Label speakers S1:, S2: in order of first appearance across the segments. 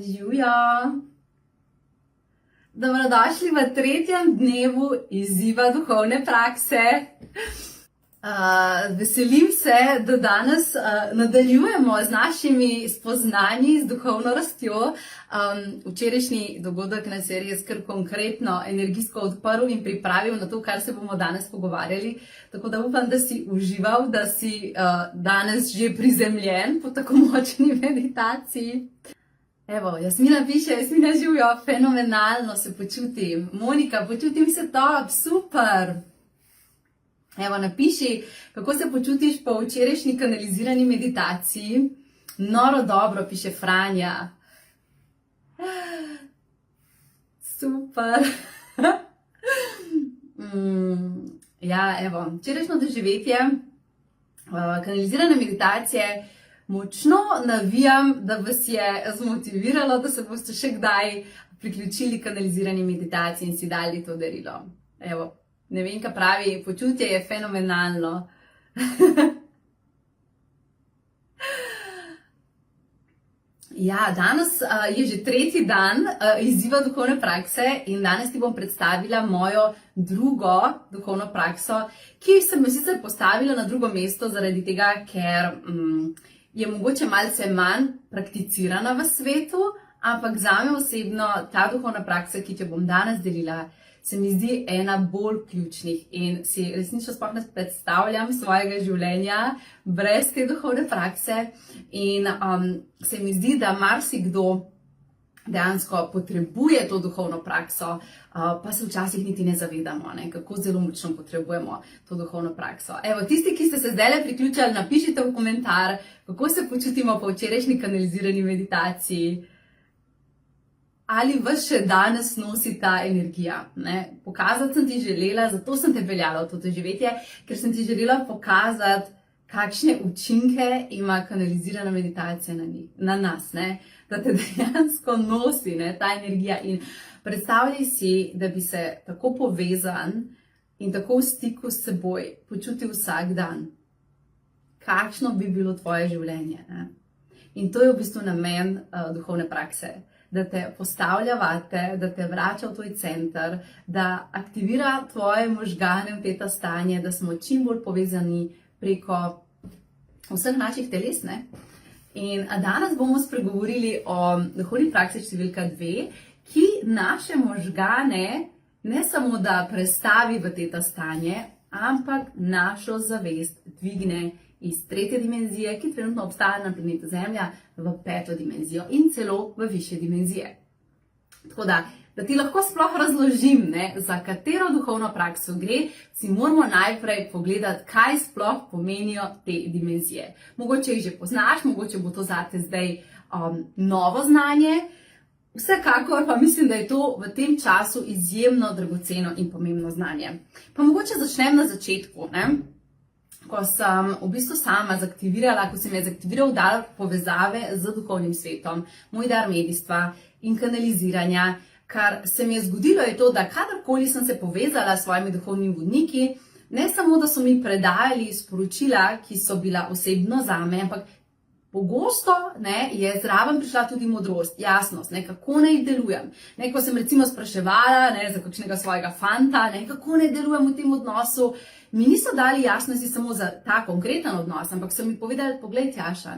S1: Živjo! Dobrodošli v 3. dnevu izziva duhovne prakse. Veselim se, da danes nadaljujemo z našimi spoznanji, z duhovno rastjo. Včerajšnji dogodek nas je res kar konkretno energijsko odprl in pripravil na to, kar se bomo danes pogovarjali. Tako da upam, da si užival, da si danes že prizemljen po tako močni meditaciji. Evo, Jasmina piše, Jasmina živjo, fenomenalno se počutim. Monika, počutim se top, super. Evo, napiši, kako se počutiš po včerajšnji kanalizirani meditaciji. Noro dobro, piše Franja. Super. Ja, evo, včerajšnjo doživetje kanalizirane meditacije močno navijam, da vas je zmotiviralo, da se boste še kdaj priključili kanalizirani meditaciji in si dali to darilo. Evo. Ne vem, kaj pravi, počutje je fenomenalno. Ja, danes je že 3. dan izziva duhovne prakse in danes ti bom predstavila mojo drugo duhovno prakso, ki sem jo sicer postavila na drugo mesto zaradi tega, ker je mogoče malce manj prakticirana v svetu, ampak zame osebno ta duhovna praksa, ki te bom danes delila, se mi zdi ena bolj ključnih in si resnično sploh ne predstavljam svojega življenja brez te duhovne prakse in se mi zdi, da marsikdo dejansko potrebuje to duhovno prakso, pa se včasih niti ne zavedamo, kako zelo močno potrebujemo to duhovno prakso. Evo, tisti, ki ste se zdaj priključili, napišite v komentar, kako se počutimo po včerajšnji kanalizirani meditaciji. Ali vas še danes nosi ta energija? Pokazati sem ti želela, zato sem te peljala v to doživetje, ker sem ti želela pokazati, kakšne učinke ima kanalizirana meditacija na nas, da te dejansko nosi ta energija. In predstavljaj si, da bi se tako povezan in tako v stiku s seboj počutil vsak dan. Kakšno bi bilo tvoje življenje? In to je v bistvu namen duhovne prakse. Da te postavlja vate, da te vrača v tvoj center, da aktivira tvoje možgane v teta stanje, da smo čim bolj povezani preko vseh naših teles. In danes bomo spregovorili o duhovni praksi številka 2, ki naše možgane ne samo da prestavi v teta stanje, ampak našo zavest dvigne iz 3. dimenzije, ki trenutno obstaja na planetu Zemlja, v 5. dimenzijo in celo v višje dimenzije. Tako da ti lahko sploh razložim, za katero duhovno prakso gre, si moramo najprej pogledati, kaj sploh pomenijo te dimenzije. Mogoče jih že poznaš, mogoče bo to zate zdaj novo znanje, vsekakor pa mislim, da je to v tem času izjemno dragoceno in pomembno znanje. Pa mogoče začnem na začetku, ko sem v bistvu sama zaktivirala, ko se mi je zaktiviral dar povezave z duhovnim svetom, moj dar medijstva in kanaliziranja, kar se mi je zgodilo je to, da kadarkoli sem se povezala s svojimi duhovnimi vodniki, ne samo, da so mi predajali sporočila, ki so bila osebno zame, ampak pogosto je zraven prišla tudi modrost, jasnost, kako naj delujem. Ko sem recimo spraševala za kakšnega svojega fanta, kako naj delujem v tem odnosu, mi niso dali jasnosti samo za ta konkreten odnos, ampak so mi povedali, poglej Tjaša,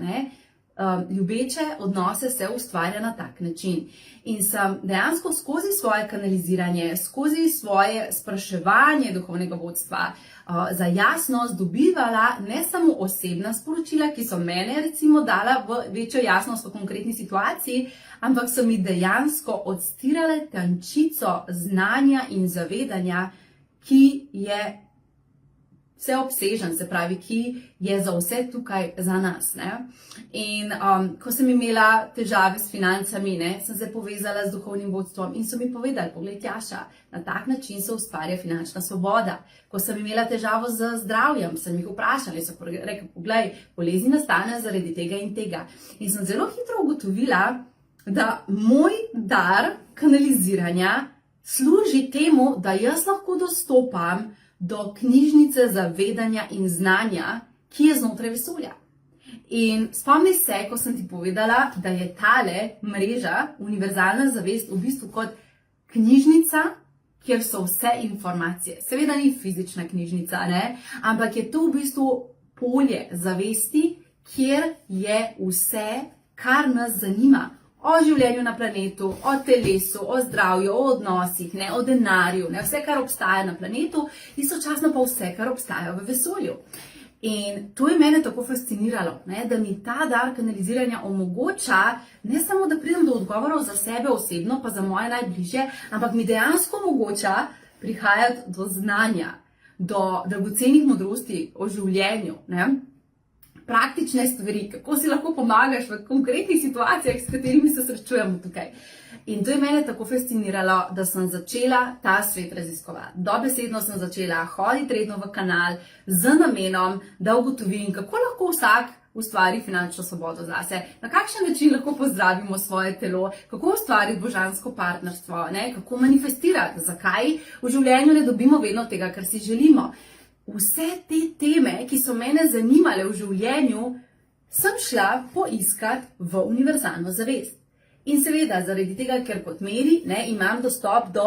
S1: ljubeče odnose se ustvarja na tak način. In sem dejansko skozi svoje kanaliziranje, skozi svoje spraševanje duhovnega vodstva za jasnost dobivala ne samo osebna sporočila, ki so mene recimo dala v večjo jasnost v konkretni situaciji, ampak so mi dejansko odstirale tančico znanja in zavedanja, ki je vseobsežen, se pravi, ki je za vse tukaj za nas. In ko sem imela težave s financami, sem se povezala z duhovnim vodstvom in so mi povedali, poglej Tjaša, na tak način se ustvarja finančna svoboda. Ko sem imela težavo z zdravjem, sem jih vprašala in so rekli, poglej, bolezni nastanejo zaradi tega in tega. In sem zelo hitro ugotovila, da moj dar kanaliziranja služi temu, da jaz lahko dostopam do knjižnice zavedanja in znanja, ki je znotraj vesolja. In spomni se, ko sem ti povedala, da je tale mreža, univerzalna zavest, v bistvu kot knjižnica, kjer so vse informacije. Seveda ni fizična knjižnica, ne? Ampak je to v bistvu polje zavesti, kjer je vse, kar nas zanima. O življenju na planetu, o telesu, o zdravju, o odnosih, ne, o denarju, ne, vse, kar obstaja na planetu, istočasno pa vse, kar obstaja v vesolju. In to je mene tako fasciniralo, ne, da mi ta dar kanaliziranja omogoča ne samo, da pridem do odgovorov za sebe osebno, pa za moje najbližje, ampak mi dejansko omogoča prihajati do znanja, do dragocenih modrosti o življenju, ne. Praktične stvari, kako si lahko pomagaš v konkretnih situacijah, s katerimi se srečujemo tukaj. In to je mene tako fasciniralo, da sem začela ta svet raziskovati. Dobesedno sem začela hoditi redno v kanal z namenom, da ugotovim, kako lahko vsak ustvari finančno svobodo zase, na kakšen način lahko pozdravimo svoje telo, kako ustvariti božansko partnerstvo, ne? Kako manifestirati, zakaj v življenju ne dobimo vedno tega, kar si želimo. Vse te teme, ki so mene zanimale v življenju, sem šla poiskat v univerzalno zavest. In seveda, zaradi tega, ker kot Meri, ne, imam dostop do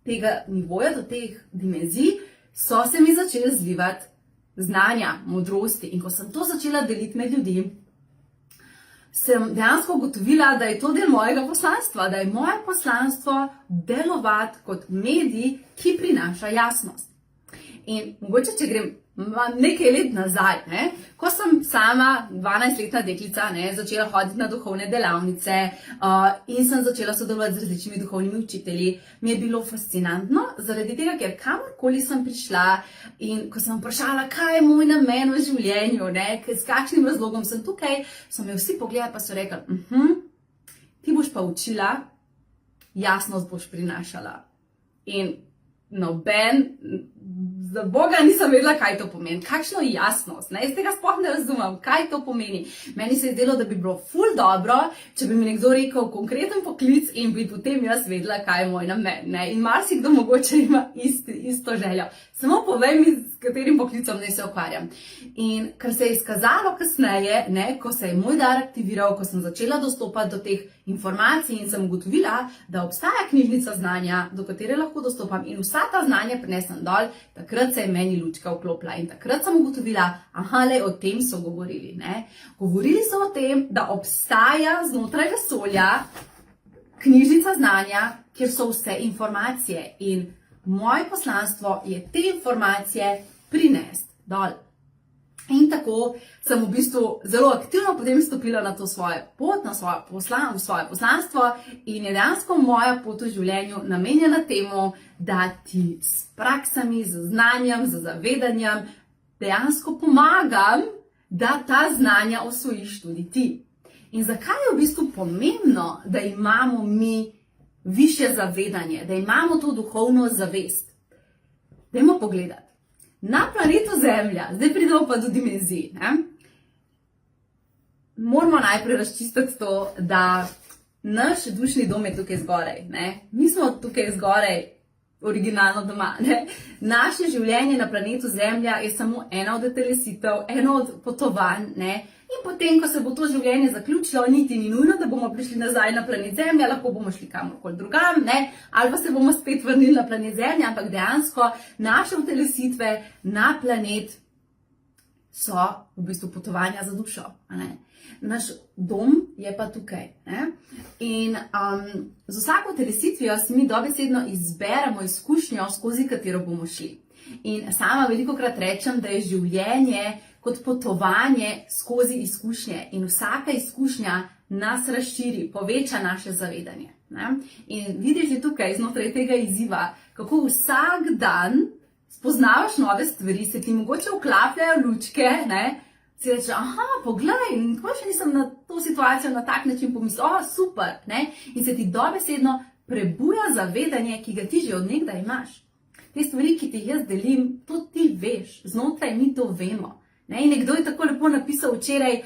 S1: tega nivoja, do teh dimenzij, so se mi začeli zlivati znanja, modrosti. In ko sem to začela deliti med ljudi, sem dejansko ugotovila, da je to del mojega poslanstva, da je moje poslanstvo delovati kot medij, ki prinaša jasnost. In mogoče, če grem nekaj let nazaj, ne, ko sem sama 12-letna deklica, ne, začela hoditi na duhovne delavnice in sem začela sodelovati z različnimi duhovnimi učitelji, mi je bilo fascinantno, zaradi tega, ker kamorkoli sem prišla in ko sem vprašala, kaj je moj namen v življenju, ne, s kakšnim razlogom sem tukaj, so me vsi pogledali pa so rekli, ti boš pa učila, jasnost boš prinašala. In noben, za Boga nisem vedela, kaj to pomeni, kakšno jasnost, ne, iz tega sploh ne razumem, kaj to pomeni. Meni se je zdelo, da bi bilo ful dobro, če bi mi nekdo rekel konkreten poklic in bi potem jaz vedela, kaj je moj namen, ne, in marsikdo mogoče ima isto željo. Samo povej mi, s katerim poklicom naj se ukvarjam. In kar se je izkazalo kasneje, ne, ko se je moj dar aktiviral, ko sem začela dostopati do teh informacij in sem ugotovila, da obstaja knjižnica znanja, do katere lahko dostopam in vsa ta znanja prinesem dol, takrat se je meni lučka vklopila in takrat sem ugotovila, le o tem so govorili, ne. Govorili so o tem, da obstaja znotraj vesolja knjižnica znanja, kjer so vse informacije in moje poslanstvo je te informacije prinesti dol. In tako sem v bistvu zelo aktivno potem stopila na to svojo pot, na svoje poslanstvo in je dejansko moja pot v življenju namenjena temu, da ti s praksami, z znanjem, z zavedanjem dejansko pomagam, da ta znanja osvojiš tudi ti. In zakaj je v bistvu pomembno, da imamo mi višje zavedanje, da imamo to duhovno zavest? Dajmo pogledati. Na planetu Zemlja, zdaj pridemo pa do dimenzij, ne? Moramo najprej razčistiti to, da naš dušni dom je tukaj zgoraj, ne? Mi smo tukaj zgoraj originalno doma, ne? Naše življenje na planetu Zemlja je samo ena od telesitev, eno od potovanj, ne? In potem, ko se bo to življenje zaključilo, niti ni nujno, da bomo prišli nazaj na planet Zemlja, lahko bomo šli kamorkoli drugam, ne? Ali pa se bomo spet vrnili na planet Zemlja, ampak dejansko naše utelesitve na planet so v bistvu potovanja za dušo, ne? Naš dom je pa tukaj, ne? In z vsako telesitvijo si mi dobesedno izberemo izkušnjo, skozi katero bomo šli. In sama velikokrat rečem, da je življenje kot potovanje skozi izkušnje in vsaka izkušnja nas razširi, poveča naše zavedanje, ne? In vidiš že tukaj znotraj tega izziva, kako vsak dan spoznavaš nove stvari, se ti mogoče vklapljajo lučke, ne? Si reče, poglej, tako še nisem na to situacijo na tak način pomislil, super, ne? In se ti dobesedno prebuja zavedanje, ki ga ti že od nekdaj imaš. Te stvari, ki ti jaz delim, to ti veš, znotraj mi to vemo. Ne? In nekdo je tako lepo napisal včeraj,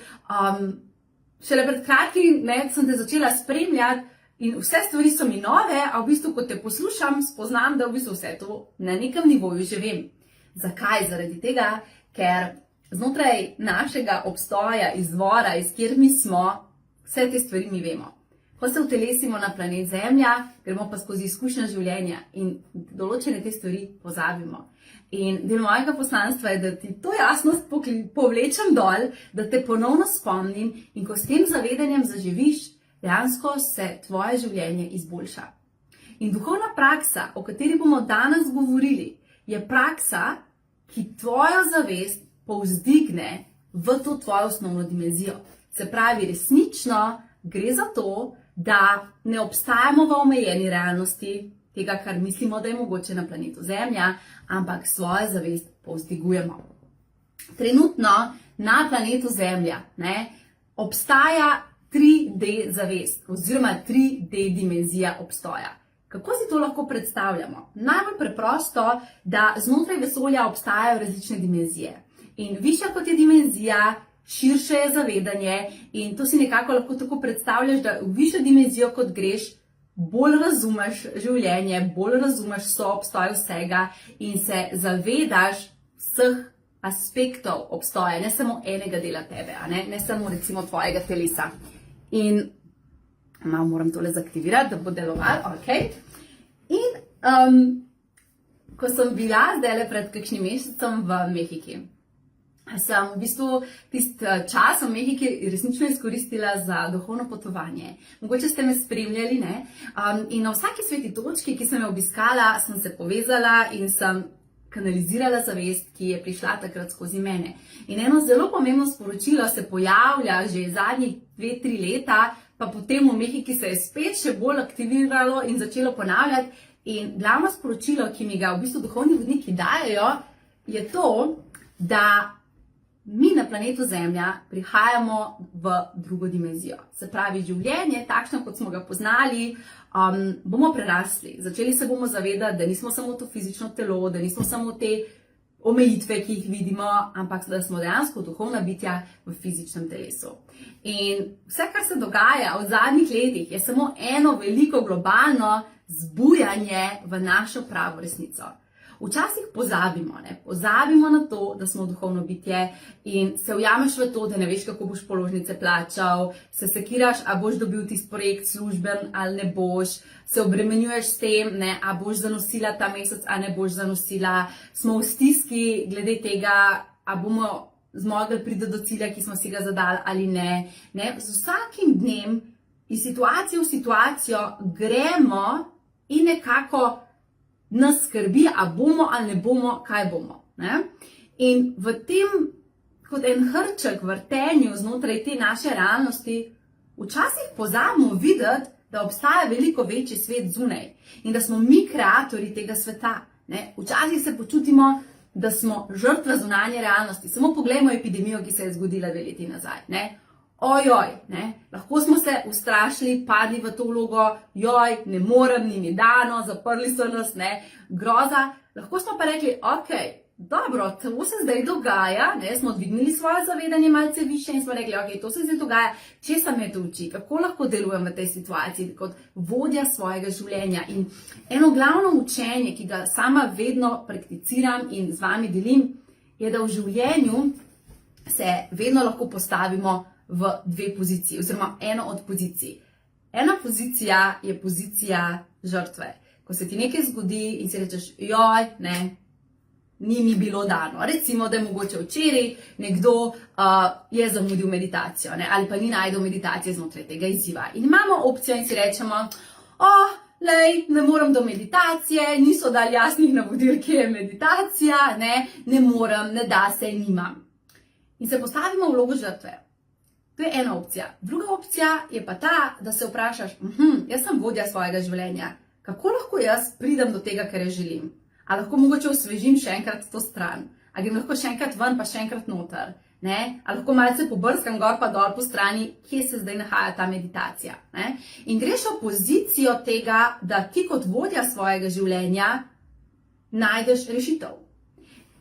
S1: šele pred kratkim, ne, sem te začela spremljati in vse stvari so mi nove, a v bistvu, ko te poslušam, spoznam, da v bistvu vse to na nekem nivoju že vem. Zakaj? Zaradi tega, ker znotraj našega obstoja, izvora, iz kjer mi smo, vse te stvari mi vemo. Ko se utelesimo na planet Zemlja, gremo pa skozi izkušnja življenja in določene te stvari pozabimo. In del mojega poslanstva je, da ti to jasnost povlečem dol, da te ponovno spomnim in ko s tem zavedanjem zaživiš, dejansko se tvoje življenje izboljša. In duhovna praksa, o kateri bomo danes govorili, je praksa, ki tvojo zavest povzdigne v to tvojo osnovno dimenzijo. Se pravi, resnično gre za to, da ne obstajamo v omejeni realnosti tega, kar mislimo, da je mogoče na planetu Zemlja, ampak svojo zavest povzdigujemo. Trenutno na planetu Zemlja obstaja 3D zavest oziroma 3D dimenzija obstoja. Kako si to lahko predstavljamo? Najbolj preprosto, da znotraj vesolja obstajajo različne dimenzije. In višja kot je dimenzija, širše je zavedanje in to si nekako lahko tako predstavljaš, da v višjo dimenzijo kot greš, bolj razumeš življenje, bolj razumeš soobstoj vsega in se zavedaš vseh aspektov obstoja, ne samo enega dela tebe, ne samo recimo tvojega telesa. In malo moram tole zaktivirati, da bo delovalo, ok. In ko sem bila zdaj pred kakšnim mesecem v Mehiki, sem v bistvu tisti čas v Mehiki resnično izkoristila za duhovno potovanje. Mogoče ste me spremljali, ne? In na vsaki sveti točki, ki sem jo obiskala, sem se povezala in sem kanalizirala zavest, ki je prišla takrat skozi mene. In eno zelo pomembno sporočilo se pojavlja že zadnjih 2-3 leta, pa potem v Mehiki se je spet še bolj aktiviralo in začelo ponavljati. In glavno sporočilo, ki mi ga v bistvu duhovni vodniki dajejo, je to, da mi na planetu Zemlja prihajamo v drugo dimenzijo. Se pravi, življenje, takšno kot smo ga poznali, bomo prerasli. Začeli se bomo zavedati, da nismo samo to fizično telo, da nismo samo te omejitve, ki jih vidimo, ampak da smo dejansko duhovna bitja v fizičnem telesu. In vse, kar se dogaja v zadnjih letih, je samo eno veliko globalno zbujanje v našo pravo resnico. Včasih pozabimo na to, da smo duhovno bitje in se ujameš v to, da ne veš, kako boš položnice plačal, se sekiraš, a boš dobil tisti projekt služben ali ne boš, se obremenjuješ s tem, a boš zanosila ta mesec, a ne boš zanosila, smo v stiski glede tega, a bomo zmogli priti do cilja, ki smo si ga zadali ali ne. Z vsakim dnem iz situacije v situacijo gremo in nekako nas skrbi, a bomo ali ne bomo, kaj bomo. In v tem, kot en hrček vrtenju znotraj te naše realnosti, včasih pozabimo videti, da obstaja veliko večji svet zunaj in da smo mi kreatorji tega sveta. Včasih se počutimo, da smo žrtve zunanje realnosti. Samo poglejmo epidemijo, ki se je zgodila 2 leti nazaj. Lahko smo se ustrašili, padli v to vlogo, ne morem, ni mi dano, zaprli so nas, groza. Lahko smo pa rekli, ok, dobro, to se zdaj dogaja, smo dvignili svoje zavedanje malce više in smo rekli, ok, to se zdaj dogaja, česa me to uči, kako lahko delujem v tej situaciji kot vodja svojega življenja. In eno glavno učenje, ki ga sama vedno prakticiram in z vami delim, je, da v življenju se vedno lahko postavimo v 2 poziciji, oziroma eno od pozicij. Ena pozicija je pozicija žrtve. Ko se ti nekaj zgodi in si rečeš, ni mi bilo dano. Recimo, da je mogoče včeraj nekdo je zamudil meditacijo, ali pa ni najdel meditacije znotraj tega izziva. In imamo opcijo in si rečemo, ne morem do meditacije, niso dali jasnih navodil, kje je meditacija, ne morem, ne da se, nimam. In se postavimo v vlogo žrtve. To je ena opcija. Druga opcija je pa ta, da se vprašaš, jaz sem vodja svojega življenja, kako lahko jaz pridem do tega, kar jaz želim? A lahko mogoče osvežim še enkrat to stran? A grem lahko še enkrat ven, pa še enkrat noter? A lahko malce pobrskam gor pa dol po strani, kje se zdaj nahaja ta meditacija? In greš v pozicijo tega, da ti kot vodja svojega življenja najdeš rešitev.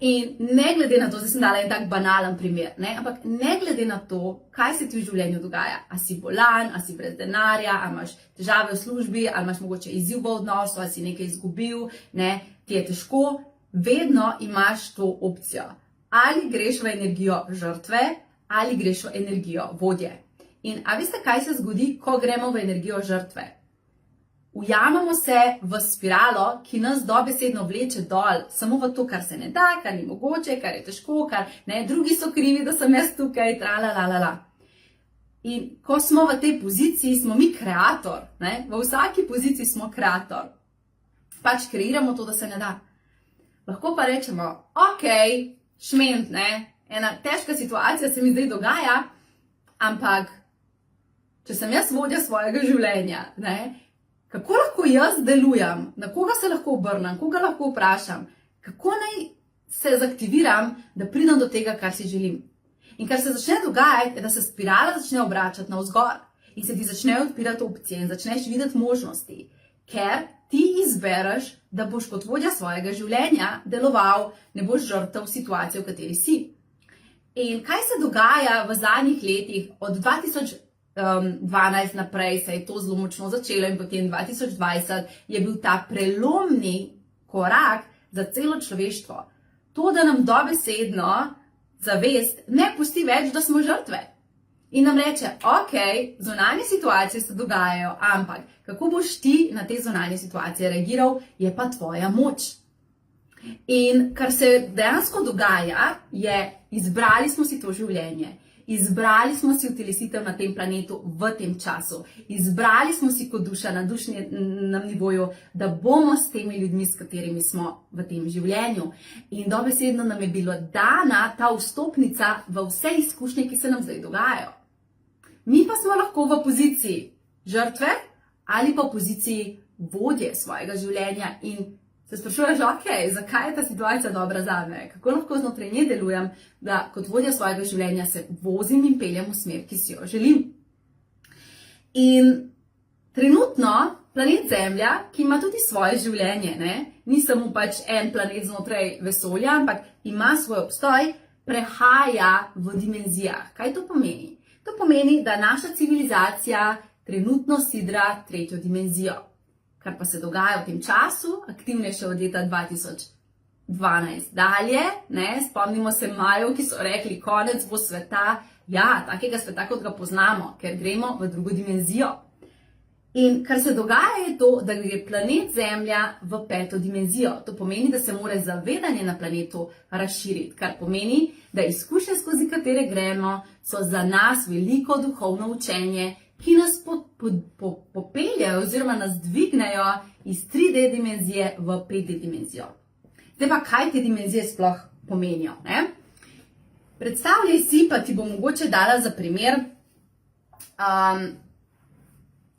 S1: In ne glede na to, zdaj sem dala en tak banalen primer, ampak ne glede na to, kaj se ti v življenju dogaja, a si bolan, a si brez denarja, a imaš težave v službi, ali imaš mogoče izziv v odnosu, ali si nekaj izgubil, ti je težko, vedno imaš to opcijo. ali greš v energijo žrtve, ali greš v energijo vodje. In a veste, kaj se zgodi, ko gremo v energijo žrtve? Ujamemo se v spiralo, ki nas dobesedno vleče dol, samo v to, kar se ne da, kar ni mogoče, kar je težko, kar ne, drugi so krivi, da sem jaz tukaj, tralalala. In ko smo v tej poziciji, smo mi kreator, ne? V vsaki poziciji smo kreator. Pač kreiramo to, da se ne da. Lahko pa rečemo, ok, šment, ne? Ena težka situacija se mi zdaj dogaja, ampak če sem jaz vodja svojega življenja, ne? Kako lahko jaz delujem, na koga se lahko obrnem, koga lahko vprašam, kako naj se zaktiviram, da pridem do tega, kar si želim. In kar se začne dogajati, je, da se spirala začne obračati navzgor in se ti začnejo odpirati opcije in začneš videti možnosti, ker ti izbereš, da boš kot vodja svojega življenja deloval, ne boš žrtev situacije, v kateri si. In kaj se dogaja v zadnjih letih, od 2012 naprej se je to zelo močno začelo in potem 2020 je bil ta prelomni korak za celo človeštvo. To, da nam dobesedno zavest ne pusti več, da smo žrtve. In nam reče, ok, zunanje situacije se dogajajo, ampak kako boš ti na te zunanje situacije reagiral, je pa tvoja moč. In kar se dejansko dogaja, je, izbrali smo si to življenje. Izbrali smo si utelesitev na tem planetu v tem času. Izbrali smo si kot duša na dušnem nivoju, da bomo s temi ljudmi, s katerimi smo v tem življenju. In dobesedno nam je bilo dana ta vstopnica v vse izkušnje, ki se nam zdaj dogajajo. Mi pa smo lahko v poziciji žrtve ali pa v poziciji vodje svojega življenja in se sprašuješ, ok, zakaj je ta situacija dobra zame? Kako lahko znotraj nje delujem, da kot vodja svojega življenja se vozim in peljem v smer, ki si jo želim. In trenutno planet Zemlja, ki ima tudi svoje življenje, ne? Ni samo pač en planet znotraj vesolja, ampak ima svoj obstoj, prehaja v dimenzijah. Kaj to pomeni? To pomeni, da naša civilizacija trenutno sidra tretjo dimenzijo. Kar pa se dogaja v tem času, aktivnejše od leta 2012 dalje, ne, spomnimo se Majev, ki so rekli, konec bo sveta, ja, takega sveta, kot ga poznamo, ker gremo v drugo dimenzijo. In kar se dogaja je to, da gre planet Zemlja v peto dimenzijo. To pomeni, da se mora zavedanje na planetu razširiti, kar pomeni, da izkušnje, skozi katere gremo, so za nas veliko duhovno učenje, ki nas popeljajo oziroma nas dvignejo iz 3D dimenzije v 5D dimenzijo. Zdaj pa, kaj te dimenzije sploh pomenijo? Ne? Predstavljaj si, pa ti bom mogoče dala za primer,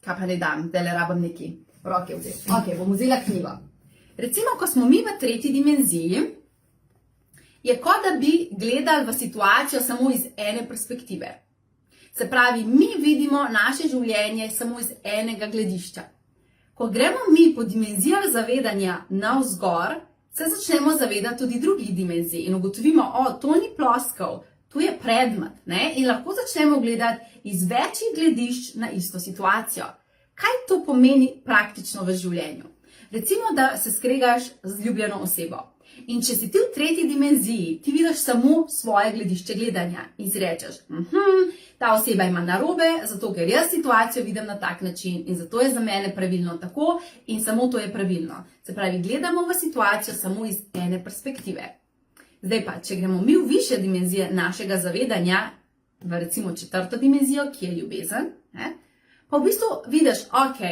S1: kaj pa ne dam, zdaj le rabam neki roke vzeti. Ok, bom vzela knjigo. Recimo, ko smo mi v tretji dimenziji, je kot da bi gledali v situacijo samo iz ene perspektive. Se pravi, mi vidimo naše življenje samo iz enega gledišča. Ko gremo mi po dimenzijah zavedanja navzgor, se začnemo zavedati tudi drugih dimenzij in ugotovimo, to ni ploskev, to je predmet, ne? In lahko začnemo gledati iz večjih gledišč na isto situacijo. Kaj to pomeni praktično v življenju? Recimo, da se skregaš z ljubljeno osebo. In če si ti v tretji dimenziji, ti vidiš samo svoje gledišče gledanja in si rečeš, ta oseba ima narobe, zato ker jaz situacijo vidim na tak način in zato je za mene pravilno tako in samo to je pravilno. Se pravi, gledamo v situacijo samo iz ene perspektive. Zdaj pa, če gremo mi v višje dimenzije našega zavedanja, v recimo četrto dimenzijo, ki je ljubezen, ne, pa v bistvu vidiš, ok,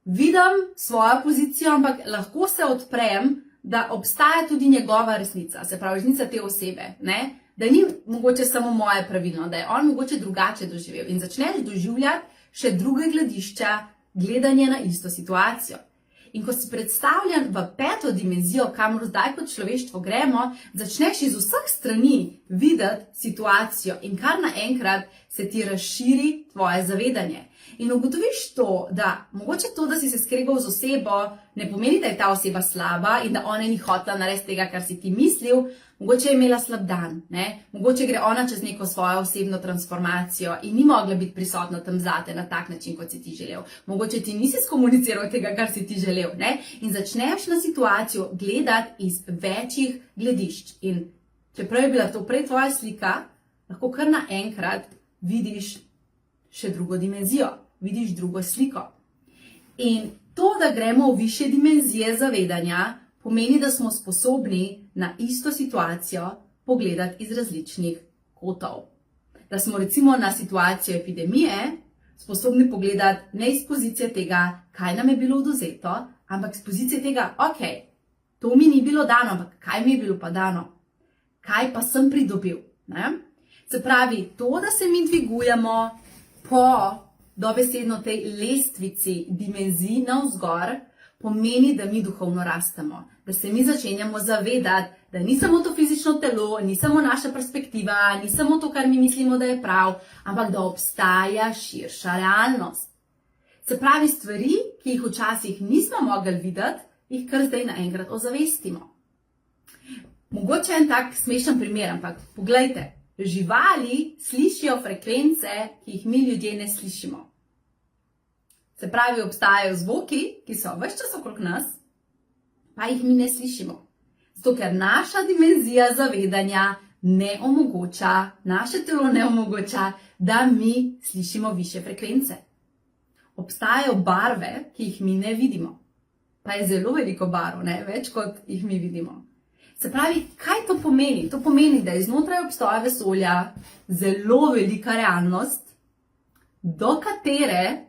S1: vidim svojo pozicijo, ampak lahko se odprem, da obstaja tudi njegova resnica, se pravi resnica te osebe, ne? Da ni mogoče samo moje pravilno, da je on mogoče drugače doživel in začneš doživljati še druge gledišča, gledanje na isto situacijo. In ko si predstavljen v peto dimenzijo, kamor zdaj kot človeštvo gremo, začneš iz vseh strani videti situacijo in kar naenkrat se ti razširi tvoje zavedanje. In ugotoviš to, da mogoče to, da si se skregal z osebo, ne pomeni, da je ta oseba slaba in da ona ni hotela narediti tega, kar si ti mislil, mogoče je imela slab dan, ne? Mogoče gre ona čez neko svojo osebno transformacijo in ni mogla biti prisotna tam zate na tak način, kot si ti želel. Mogoče ti nisi skomuniciral tega, kar si ti želel, ne? In začneš na situacijo gledati iz večjih gledišč. In čeprav je bila to prej tvoja slika, lahko kar naenkrat vidiš še drugo dimenzijo, vidiš drugo sliko. In to, da gremo v višje dimenzije zavedanja, pomeni, da smo sposobni na isto situacijo pogledati iz različnih kotov. Da smo recimo na situacijo epidemije sposobni pogledati ne iz pozicije tega, kaj nam je bilo odvzeto, ampak iz pozicije tega, ok, to mi ni bilo dano, ampak kaj mi je bilo pa dano? Kaj pa sem pridobil? Ne? Se pravi, to, da se mi dvigujemo po dobesedno tej lestvici dimenzij navzgor, pomeni, da mi duhovno rastemo, da se mi začenjamo zavedati, da ni samo to fizično telo, ni samo naša perspektiva, ni samo to, kar mi mislimo, da je prav, ampak da obstaja širša realnost. Se pravi, stvari, ki jih včasih nismo mogli videti, jih kar zdaj naenkrat ozavestimo. Mogoče en tak smešen primer, ampak poglejte, živali slišijo frekvence, ki jih mi ljudje ne slišimo. Se pravi, obstajajo zvoki, ki so ves čas okrog nas, pa jih mi ne slišimo. Zato, ker naša dimenzija zavedanja ne omogoča, naše telo ne omogoča, da mi slišimo više frekvence. Obstajajo barve, ki jih mi ne vidimo. Pa je zelo veliko barv, ne? Več kot jih mi vidimo. Se pravi, kaj to pomeni? To pomeni, da je znotraj obstoja vesolja zelo velika realnost, do katere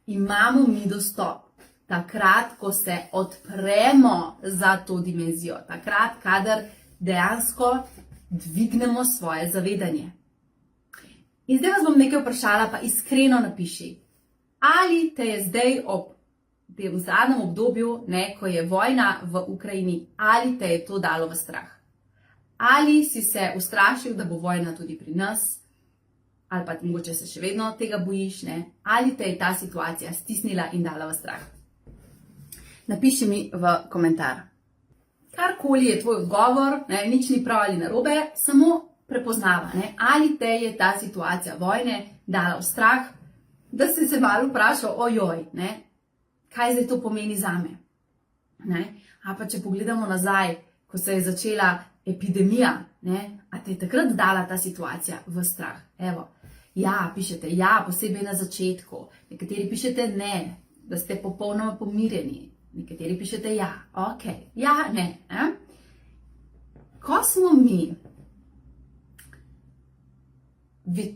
S1: imamo mi dostop. Takrat, ko se odpremo za to dimenzijo. Takrat, kadar dejansko dvignemo svoje zavedanje. In zdaj vas bom nekaj vprašala, pa iskreno napiši. Ali te je zdaj ob tem zadnjem obdobju, ko je vojna v Ukrajini, ali te je to dalo v strah? Ali si se ustrašil, da bo vojna tudi pri nas? Ali pa mogoče se še vedno tega bojiš, ne? Ali te je ta situacija stisnila in dala v strah? Napiši mi v komentar. Karkoli je tvoj odgovor, nič ni prav ali narobe, samo prepoznava, ali te je ta situacija vojne dala v strah, da si se malo vprašal, ojoj, kaj zdaj to pomeni zame. A pa če pogledamo nazaj, ko se je začela epidemija, a te je takrat dala ta situacija v strah? Evo, ja, pišete ja, posebej na začetku, nekateri pišete ne, da ste popolnoma pomirjeni, nekateri pišete ja, ok, ja, ne. Ko smo mi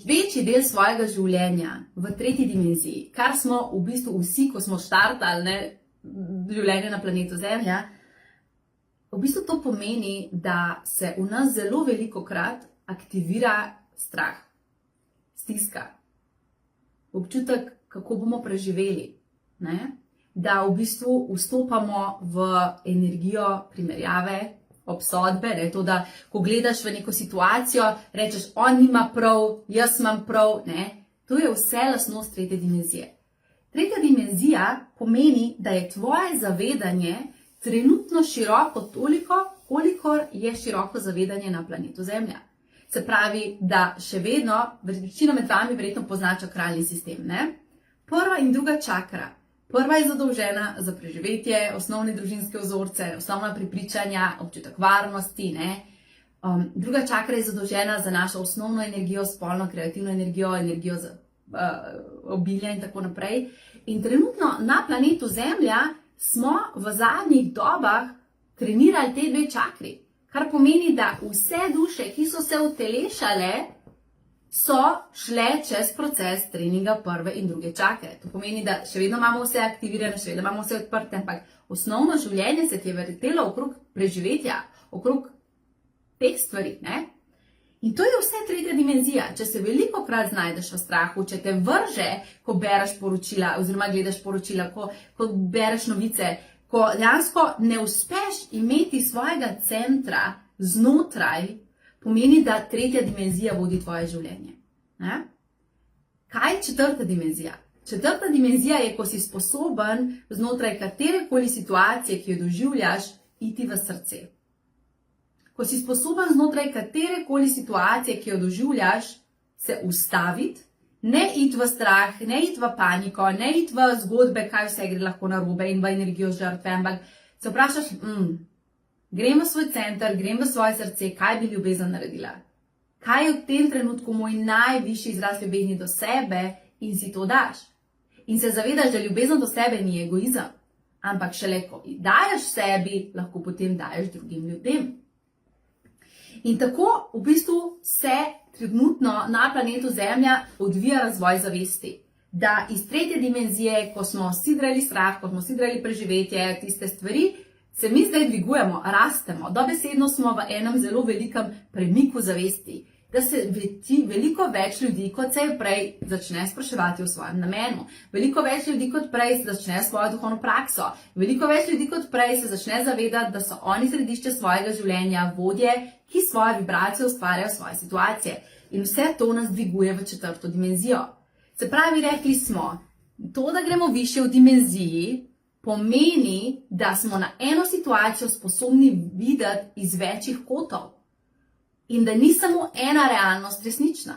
S1: večji del svojega življenja v tretji dimenziji, kar smo v bistvu vsi, ko smo štartali življenje na planetu Zemlja, v bistvu to pomeni, da se v nas zelo velikokrat aktivira strah, stiska, občutek, kako bomo preživeli, da v bistvu vstopamo v energijo primerjave, obsodbe, to, da ko gledaš v neko situacijo, rečeš, on nima prav, jaz imam prav, to je vse lastnost tretje dimenzije. Tretja dimenzija pomeni, da je tvoje zavedanje trenutno široko toliko, kolikor je široko zavedanje na planetu Zemlja. Se pravi, da še vedno, večina med vami verjetno pozna čakralni sistem, Prva in druga čakra. Prva je zadolžena za preživetje, osnovne družinske vzorce, osnovna prepričanja, občutek varnosti. Druga čakra je zadolžena za našo osnovno energijo, spolno, kreativno energijo, energijo za obilje in tako naprej. In trenutno na planetu Zemlja smo v zadnjih dobah trenirali te dve čakri. Kar pomeni, da vse duše, ki so se utelešale, so šle čez proces treninga prve in druge čakre. To pomeni, da še vedno imamo vse aktivirane, še vedno imamo vse odprte, ampak osnovno življenje se ti je vrtelo okrog preživetja, okrog teh stvari. In to je vse tretja dimenzija. Če se velikokrat znajdeš v strahu, če te vrže, ko bereš poročila oziroma gledaš poročila, ko bereš novice, ko dejansko ne uspeš imeti svojega centra znotraj, pomeni, da tretja dimenzija vodi tvoje življenje. Kaj je četrta dimenzija? Četrta dimenzija je, ko si sposoben znotraj katerekoli situacije, ki jo doživljaš, iti v srce. Ko si sposoben znotraj katerekoli situacije, ki jo doživljaš, se ustaviti, ne iti v strah, ne iti v paniko, ne iti v zgodbe, kaj vse gre lahko narobe in v energijo žrtve, ampak se vprašaš, grem v svoj center, grem v svoje srce, kaj bi ljubezen naredila. Kaj je v tem trenutku moj najvišji izraz ljubezni do sebe in si to daš. In se zavedaš, da ljubezen do sebe ni egoizem, ampak šele ko daješ sebi, lahko potem daješ drugim ljudem. In tako v bistvu se trenutno na planetu Zemlja odvija razvoj zavesti. Da iz tretje dimenzije, ko smo sidrali strah, ko smo sidrali preživetje, tiste stvari, se mi zdaj dvigujemo, rastemo. Dobesedno smo v enem zelo velikem premiku zavesti. Da se veliko več ljudi, kot se je prej, začne spraševati o svojem namenu. Veliko več ljudi, kot prej, se začne svojo duhovno prakso. Veliko več ljudi, kot prej, se začne zavedati, da so oni središče svojega življenja, vodje, ki svoje vibracije ustvarjajo svoje situacije. In vse to nas dviguje v četrto dimenzijo. Se pravi, rekli smo, to, da gremo više v dimenziji, pomeni, da smo na eno situacijo sposobni videti iz večjih kotov. In da ni samo ena realnost resnična.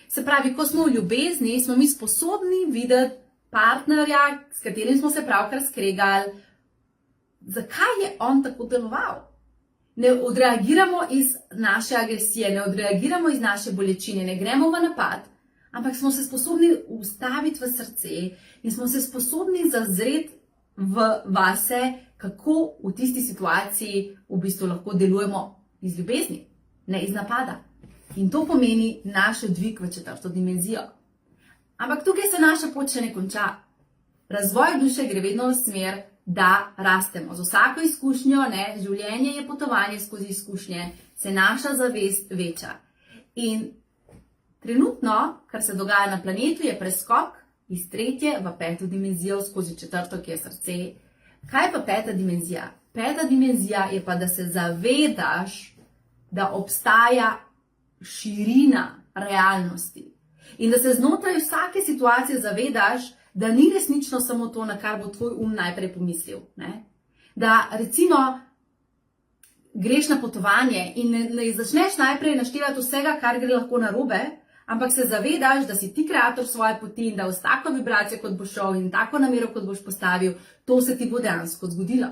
S1: Se pravi, ko smo v ljubezni, smo mi sposobni videti partnerja, s katerim smo se pravkar skregali, zakaj je on tako deloval. Ne odreagiramo iz naše agresije, ne odreagiramo iz naše bolečine, ne gremo v napad, ampak smo se sposobni ustaviti v srce in smo se sposobni zazreti v vase, kako v tisti situaciji v bistvu lahko delujemo iz ljubezni, ne iz napada. In to pomeni naš dvig v četrto dimenzijo. Ampak tukaj se naša pot še ne konča. Razvoj duše gre vedno v smer, da rastemo. Z vsako izkušnjo, življenje je potovanje skozi izkušnje, se naša zavest veča. In trenutno, kar se dogaja na planetu, je preskok iz tretje v peto dimenzijo skozi četrto, ki je srce. Kaj je pa peta dimenzija? Peta dimenzija je pa, da se zavedaš, da obstaja širina realnosti. In da se znotraj vsake situacije zavedaš, da ni resnično samo to, na kar bo tvoj najprej pomislil. Da recimo greš na potovanje in ne začneš najprej naštevati vsega, kar gre lahko narobe, ampak se zavedaš, da si ti kreator svoje poti in da v tako vibracijo, kot boš šel in tako namero, kot boš postavil, to se ti bo dejansko zgodilo.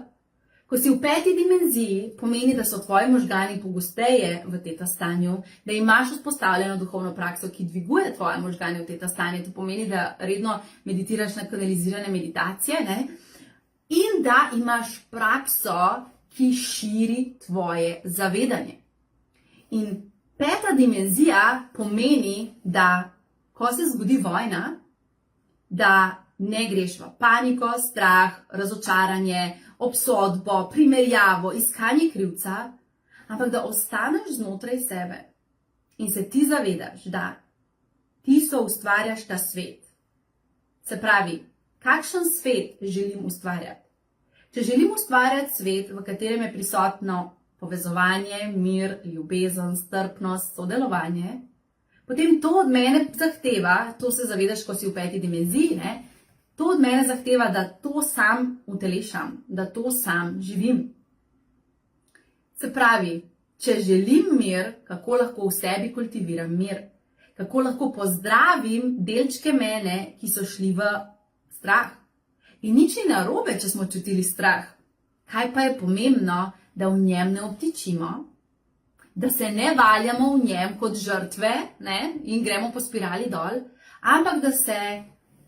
S1: Ko si v peti dimenziji, pomeni, da so tvoji možgani pogosteje v teta stanju, da imaš vzpostavljeno duhovno prakso, ki dviguje tvoje možgane v teta stanje. To pomeni, da redno meditiraš na kanalizirane meditacije, in da imaš prakso, ki širi tvoje zavedanje. In peta dimenzija pomeni, da ko se zgodi vojna, da ne greš v paniko, strah, razočaranje, obsodbo, primerjavo, iskanje krivca, ampak da ostaneš znotraj sebe in se ti zavedaš, da ti ustvarjaš ta svet. Se pravi, kakšen svet želim ustvarjati? Če želim ustvarjati svet, v katerem je prisotno povezovanje, mir, ljubezen, strpnost, sodelovanje, potem to od mene zahteva, to se zavedaš, ko si v peti dimenziji, to od mene zahteva, da to sam utelešam, da to sam živim. Se pravi, če želim mir, kako lahko v sebi kultiviram mir? Kako lahko pozdravim delčke mene, ki so šli v strah? In nič ni narobe, če smo čutili strah. Kaj pa je pomembno, da v njem ne obtičimo? Da se ne valjamo v njem kot žrtve, in gremo po spirali dol, ampak da se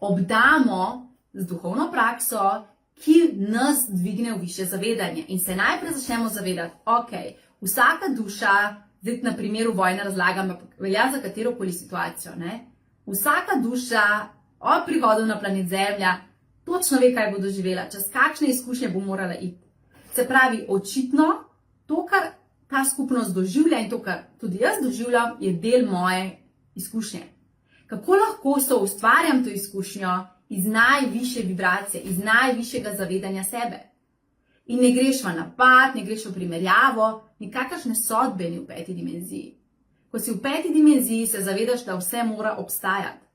S1: obdamo z duhovno prakso, ki nas dvigne v više zavedanje. In se najprej začnemo zavedati, vsaka duša, zdaj na primeru vojne razlagam, velja za katerokoli situacijo, vsaka duša ob prihodu na planet Zemlja točno ve, kaj bo doživela, čez kakšne izkušnje bo morala iti. Se pravi, očitno, to, kar ta skupnost doživlja in to, kar tudi jaz doživljam, je del moje izkušnje. Kako lahko ustvarjam to izkušnjo iz najvišje vibracije, iz najvišjega zavedanja sebe? In ne greš v napad, ne greš v primerjavo, nikakršne sodbe ni v peti dimenziji. Ko si v peti dimenziji, se zavedaš, da vse mora obstajati.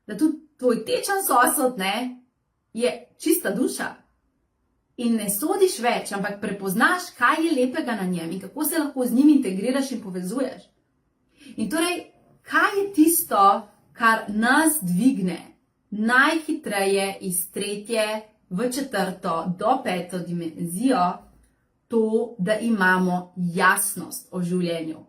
S1: Da tudi tvoj tečen sosed, je čista duša. In ne sodiš več, ampak prepoznaš, kaj je lepega na njem in kako se lahko z njim integriraš in povezuješ. In torej, kaj je tisto, kar nas dvigne najhitreje iz tretje v četrto do peto dimenzijo, to, da imamo jasnost o življenju.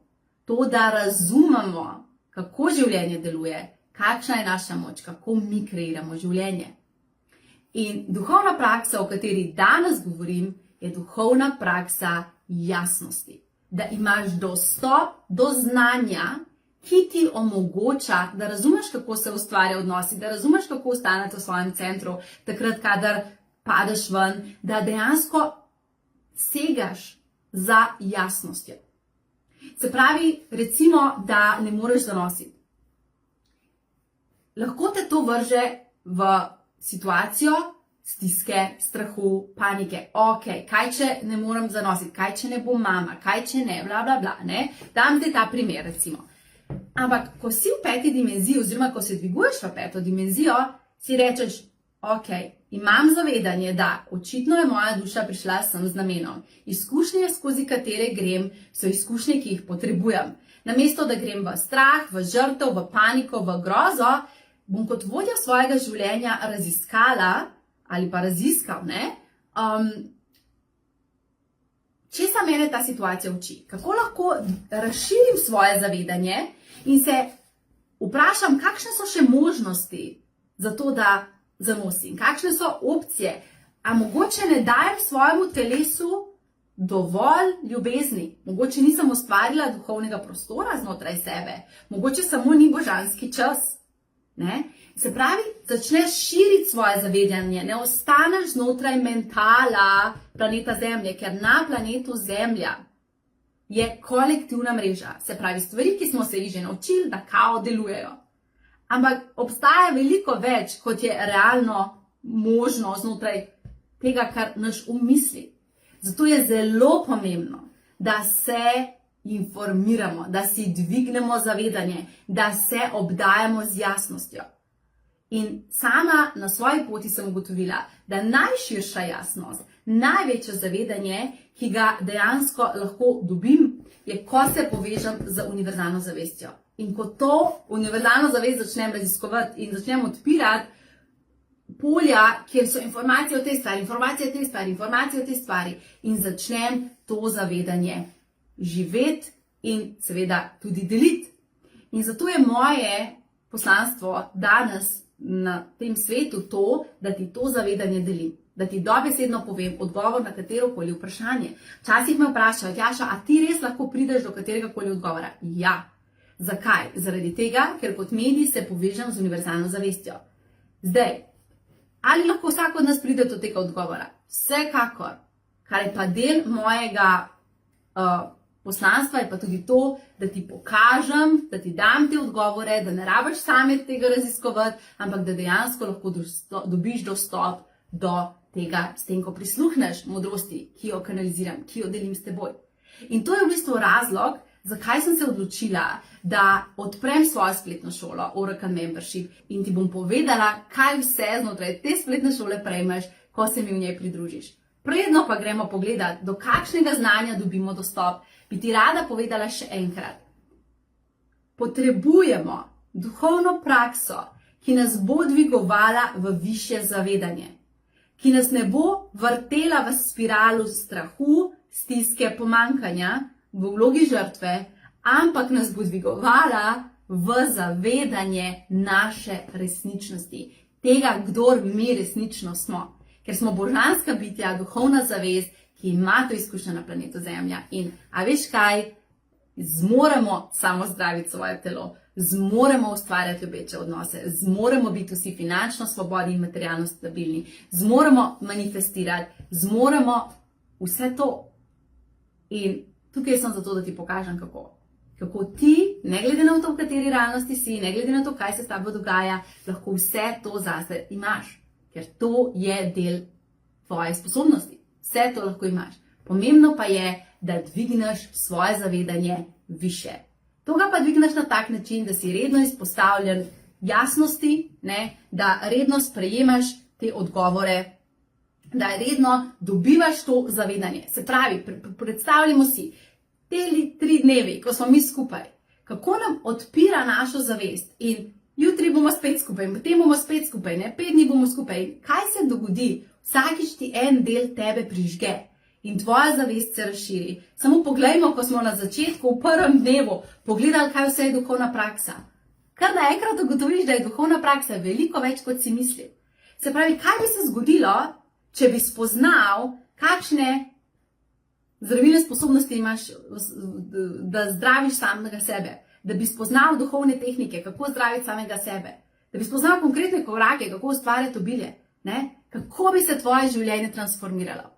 S1: To, da razumemo, kako življenje deluje, kakšna je naša moč, kako mi kreiramo življenje. In duhovna praksa, o kateri danes govorim, je duhovna praksa jasnosti. Da imaš dostop do znanja, ki ti omogoča, da razumeš, kako se ustvarja odnosi, da razumeš, kako ostanete v svojem centru, takrat, kadar padeš ven, da dejansko segaš za jasnostjo. Se pravi, recimo, da ne moreš zanositi. Lahko te to vrže v situacijo stiske, strahu, panike. Ok, kaj če ne morem zanositi, kaj če ne bo mama, kaj če ne, bla, bla, bla, ne? Dam ti ta primer, recimo. Ampak, ko si v 5. dimenziji, oziroma ko se dviguješ v 5. dimenzijo, si rečeš, ok, imam zavedanje, da očitno je moja duša prišla sem z namenom. Izkušnje, skozi katere grem, so izkušnje, ki jih potrebujem. Namesto, da grem v strah, v žrtev, v paniko, v grozo, bom kot vodja svojega življenja raziskala, ali pa raziskal, česa mene ta situacija uči. Kako lahko razširim svoje zavedanje in se vprašam, kakšne so še možnosti za to, da zanosim, kakšne so opcije, a mogoče ne dajem svojemu telesu dovolj ljubezni, mogoče nisem ustvarila duhovnega prostora znotraj sebe, mogoče samo ni božanski čas. Ne? Se pravi, začneš širiti svoje zavedanje, ne ostaneš znotraj mentala planeta Zemlje, ker na planetu Zemlja je kolektivna mreža. Se pravi, stvari, ki smo se jih že naučili, da kao delujejo. Ampak obstaja veliko več, kot je realno možno znotraj tega, kar naš misli. Zato je zelo pomembno, da se informiramo, da si dvignemo zavedanje, da se obdajamo z jasnostjo. In sama na svoji poti sem ugotovila, da najširša jasnost, največje zavedanje, ki ga dejansko lahko dobim, je, ko se povežem z univerzalno zavestjo. In ko to univerzalno zavest začnem raziskovati in začnem odpirati polja, kjer so informacije o tej stvari, informacije o tej stvari, informacije o tej stvari in začnem to zavedanje živeti in seveda tudi deliti. In zato je moje poslanstvo danes na tem svetu to, da ti to zavedanje delim, da ti dobesedno povem odgovor na katerokoli vprašanje. Včasih me vprašajo, Tjaša, a ti res lahko prideš do kateregakoli odgovora? Ja. Zakaj? Zaradi tega, ker kot medij se povežem z univerzalno zavestjo. Zdaj, ali lahko vsak od nas pride do tega odgovora? Vsekakor. Kar je pa del mojega poslanstva, je pa tudi to, da ti pokažem, da ti dam te odgovore, da ne rabiš same tega raziskovati, ampak da dejansko lahko dobiš dostop do tega, s tem, ko prisluhneš modrosti, ki jo kanaliziram, ki jo delim s teboj. In to je v bistvu razlog, zakaj sem se odločila, da odprem svojo spletno šolo, Oracle Membership, in ti bom povedala, kaj vse znotraj te spletne šole prejmeš, ko se mi v njej pridružiš. Predno pa gremo pogledati, do kakšnega znanja dobimo dostop, bi ti rada povedala še enkrat. Potrebujemo duhovno prakso, ki nas bo dvigovala v višje zavedanje, ki nas ne bo vrtela v spiralu strahu, stiske, pomankanja, v vlogi žrtve, ampak nas bo dvigovala v zavedanje naše resničnosti, tega, kdor mi resnično smo. Ker smo božanska bitja, duhovna zavest, ki ima to izkušnjo na planetu Zemlja. In, a veš kaj, zmoremo samo zdraviti svoje telo, zmoremo ustvarjati ljubeče odnose, zmoremo biti vsi finančno svobodni in materialno stabilni, zmoremo manifestirati, zmoremo vse to. In tukaj sem zato, da ti pokažem, kako ti, ne glede na to, v kateri realnosti si, ne glede na to, kaj se s tabo dogaja, lahko vse to zase imaš. Ker to je del tvoje sposobnosti. Vse to lahko imaš. Pomembno pa je, da dvigneš svoje zavedanje više. To ga pa dvigneš na tak način, da si redno izpostavljen jasnosti, da redno sprejemaš te odgovore, da redno dobivaš to zavedanje. Se pravi, predstavljamo si, te 3 dnevi, ko smo mi skupaj, kako nam odpira našo zavest in jutri bomo spet skupaj, potem bomo spet skupaj, 5 dni bomo skupaj. Kaj se dogodi? Vsakič ti en del tebe prižge in tvoja zavest se razširi. Samo poglejmo, ko smo na začetku, v prvem dnevu, pogledali, kaj vse je duhovna praksa. Kar naenkrat ugotoviš, da je duhovna praksa veliko več, kot si mislil. Se pravi, kaj bi se zgodilo, če bi spoznal, kakšne zdravilne sposobnosti imaš, da zdraviš samega sebe, da bi spoznal duhovne tehnike, kako zdraviti samega sebe, da bi spoznal konkretne korake, kako ustvarjati obilje, ne? Kako bi se tvoje življenje transformiralo.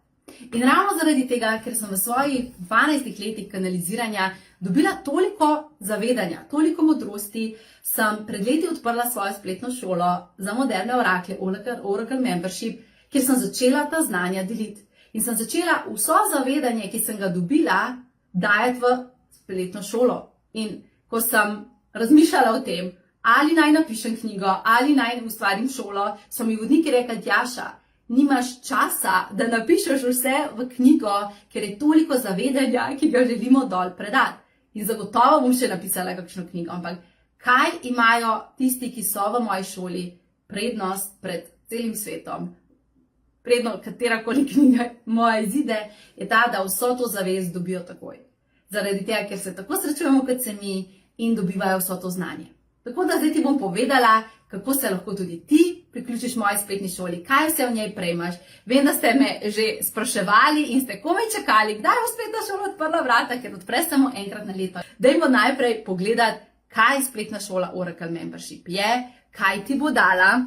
S1: In ravno zaradi tega, ker sem v svojih 12 letih kanaliziranja dobila toliko zavedanja, toliko modrosti, sem pred leti odprla svojo spletno šolo za moderne oraklje, Oracle Membership, kjer sem začela ta znanja deliti. In sem začela vso zavedanje, ki sem ga dobila, dajati v spletno šolo. In ko sem razmišljala o tem, ali naj napišem knjigo, ali naj ustvarim šolo, so mi vodniki rekli, Tjaša, nimaš časa, da napišeš vse v knjigo, ker je toliko zavedanja, ki ga želimo dol predati. In zagotovo bom še napisala kakšno knjigo, ampak kaj imajo tisti, ki so v moji šoli, prednost pred celim svetom? Prednost katerakoli knjiga moje izide je ta, da vso to zavest dobijo takoj. Zaradi tega, ker se tako srečujemo kot se mi in dobivajo vso to znanje. Tako da zdaj ti bom povedala, kako se lahko tudi ti priključiš moji spletni šoli, kaj vse v njej prejmaš. Vem, da ste me že spraševali in ste komaj čakali, kdaj bo spletna šola odprla vrata, ker odpre samo enkrat na leto. Dajmo najprej pogledati, kaj spletna šola Oracle Membership je, kaj ti bo dala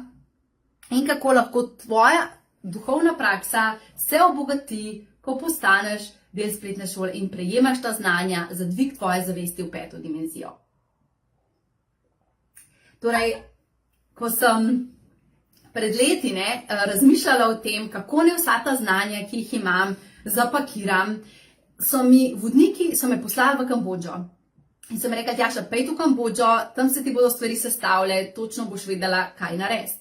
S1: in kako lahko tvoja duhovna praksa se obogati, ko postaneš del spletne šole in prejemaš ta znanja za dvig tvoje zavesti v 5. dimenzijo. Torej, ko sem pred leti razmišljala o tem, kako ne vsa ta znanja, ki jih imam, zapakiram, so me poslali v Kambodžo. In so mi rekli, Tjaša, pej v Kambodžo, tam se ti bodo stvari sestavljale, točno boš vedela, kaj narediti.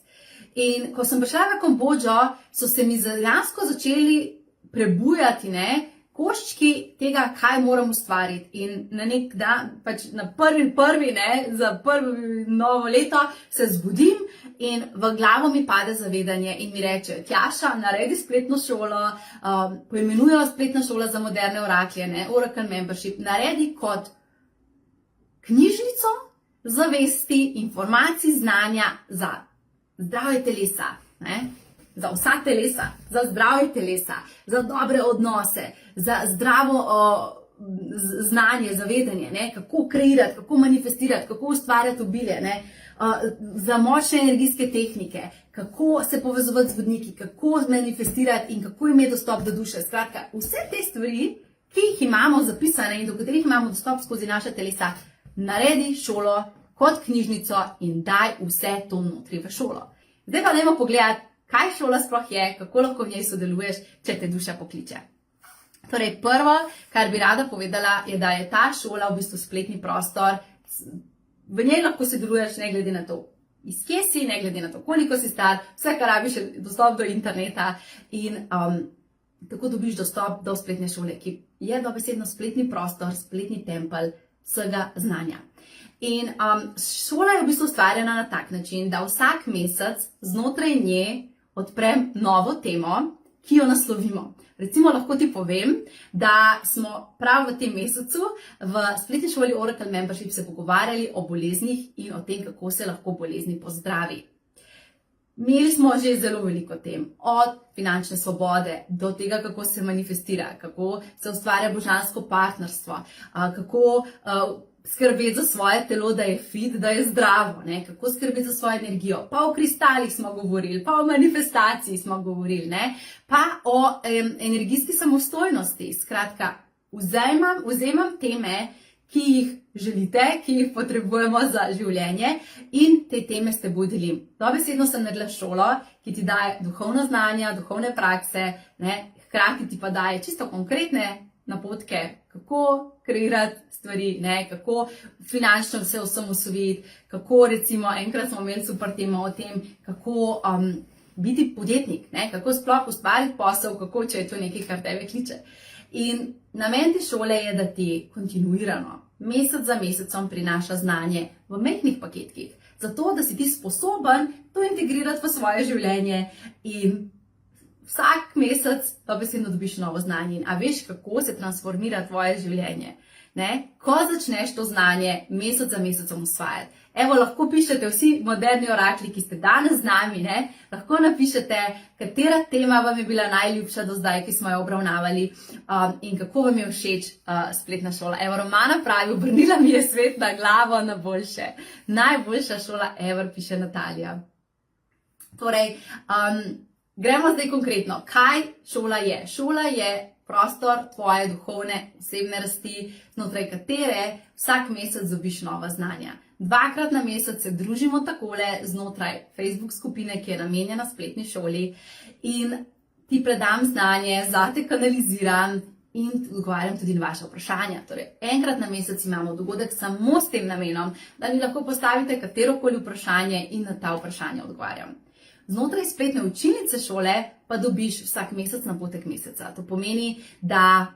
S1: In ko sem prišla v Kambodžo, so se mi dejansko začeli prebujati, koščki tega, kaj moram ustvariti. In na nek dan, pač na prvi, za prvo novo leto se zbudim in v glavo mi pade zavedanje in mi reče, Tjaša, naredi spletno šolo, poimenujejo spletna šola za moderne oraklje, Oracle Membership, naredi kot knjižnico zavesti, informacij, znanja za zdravje telesa, za vsa telesa, za zdravje telesa, za dobre odnose, za zdravo znanje, zavedanje, kako kreirati, kako manifestirati, kako ustvarjati obilje, za močne energijske tehnike, kako se povezovati z vodniki, kako manifestirati in kako imeti dostop do duše. Skratka, vse te stvari, ki jih imamo zapisane in do katerih imamo dostop skozi naše telesa, naredi šolo kot knjižnico in daj vse to notri v šolo. Zdaj pa dajmo pogledati, kaj šola sploh je, kako lahko v njej sodeluješ, če te duša pokliče. Torej, prvo, kar bi rada povedala, je, da je ta šola v bistvu spletni prostor. V njej lahko sodeluješ ne glede na to, iz kje si, ne glede na to, koliko si star, vse, kar rabiš, je dostop do interneta in tako dobiš dostop do spletne šole, ki je dobesedno spletni prostor, spletni tempelj vsega znanja. In šola je v bistvu ustvarjena na tak način, da vsak mesec znotraj nje odprem novo temo, ki jo naslovimo. Recimo lahko ti povem, da smo prav v tem mesecu v spletni šoli Oracle Membership se pogovarjali o boleznih in o tem, kako se lahko bolezni pozdravi. Imeli smo že zelo veliko tem, od finančne svobode do tega, kako se manifestira, kako se ustvarja božansko partnerstvo, kako skrbeti za svoje telo, da je fit, da je zdravo, kako skrbeti za svojo energijo. Pa o kristalih smo govorili, pa o manifestaciji smo govorili, pa o energijski samostojnosti. Skratka, vzemam teme, ki jih želite, ki jih potrebujemo za življenje in te teme s teboj delim. Dobesedno sem naredila šolo, ki ti daje duhovna znanja, duhovne prakse, hkrati ti pa daje čisto konkretne napotke, kako kreirati stvari, kako finančno se osamosvojiti, kako recimo enkrat smo imeli super temo o tem, kako biti podjetnik, kako sploh ustvariti posel, kako če je to nekaj, kar tebe kliče. In namen te šole je, da ti kontinuirano, mesec za mesecom prinaša znanje v majhnih paketkih, zato da si ti sposoben to integrirati v svoje življenje in vsak mesec dobesedno dobiš novo znanje. A veš, kako se transformira tvoje življenje? Ne? Ko začneš to znanje mesec za mesecem usvajati. Evo, lahko pišete vsi moderni orakli, ki ste danes z nami, ne? Lahko napišete, katera tema vam je bila najljubša do zdaj, ki smo jo obravnavali, in kako vam je všeč spletna šola. Evo, Romana pravi, obrnila mi je svet na glavo na boljše. Najboljša šola ever, piše Natalija. Torej, gremo zdaj konkretno. Kaj šola je? Šola je prostor tvoje duhovne osebne rasti, znotraj katere vsak mesec dobiš nova znanja. 2-krat na mesec se družimo takole znotraj Facebook skupine, ki je namenjena spletni šoli, in ti predam znanje, zate kanaliziram in odgovarjam tudi na vaše vprašanja. Torej, enkrat na mesec imamo dogodek samo s tem namenom, da mi lahko postavite katerokoli vprašanje in na ta vprašanja odgovarjam. Znotraj spletne učilnice šole pa dobiš vsak mesec napotek meseca. To pomeni, da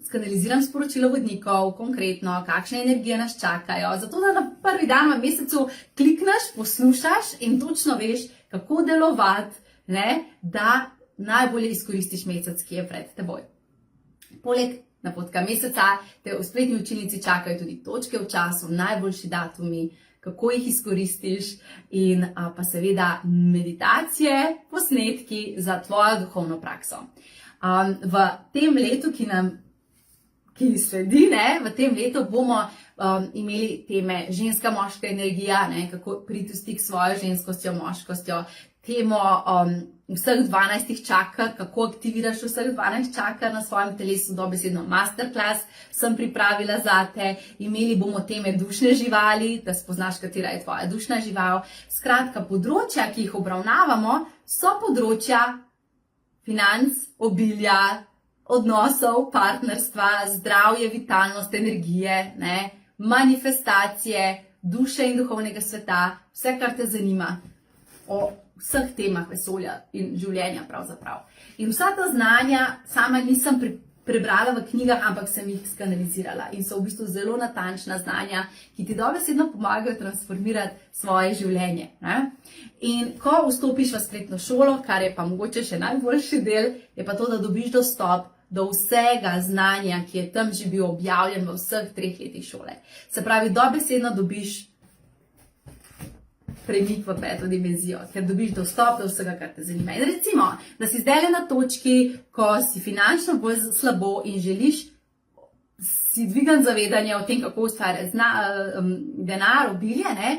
S1: skanaliziram sporočilo vodnikov, konkretno, kakšne energije nas čakajo, zato da na prvi dan v mesecu klikneš, poslušaš in točno veš, kako delovati, ne, da najbolje izkoristiš mesec, ki je pred teboj. Poleg napotka meseca te v spletni učilnici čakajo tudi točke v času, najboljši datumi, kako jih izkoristiš, in pa seveda meditacije, posnetki za tvojo duhovno prakso. V tem letu, ki sledi, v tem letu bomo imeli teme ženska, moška energija, kako priti v stik s svojo ženskostjo, moškostjo, temo vseh 12 čakr, kako aktiviraš vseh 12 čakr na svojem telesu, dobesedno masterclass sem pripravila zate. Imeli bomo teme dušne živali, da spoznaš, katera je tvoja dušna žival. Skratka, področja, ki jih obravnavamo, so področja financ, obilja, odnosov, partnerstva, zdravje, vitalnost, energije, manifestacije, duše in duhovnega sveta, vse, kar te zanima o vseh temah vesolja in življenja pravzaprav. In vsa ta znanja sama nisem prebrala v knjigah, ampak sem jih skanalizirala in so v bistvu zelo natančna znanja, ki ti dobesedno pomagajo transformirati svoje življenje. In ko vstopiš v spletno šolo, kar je pa mogoče še najboljši del, je pa to, da dobiš dostop do vsega znanja, ki je tam že bil objavljen v vseh 3 letih šole. Se pravi, dobesedno dobiš premik v 5. dimenzijo, ker dobiš dostop do vsega, kar te zanima. In recimo, da si zdaj na točki, ko si finančno bolj slabo in želiš si dvigati zavedanje o tem, kako ustvarjati denar, obilje,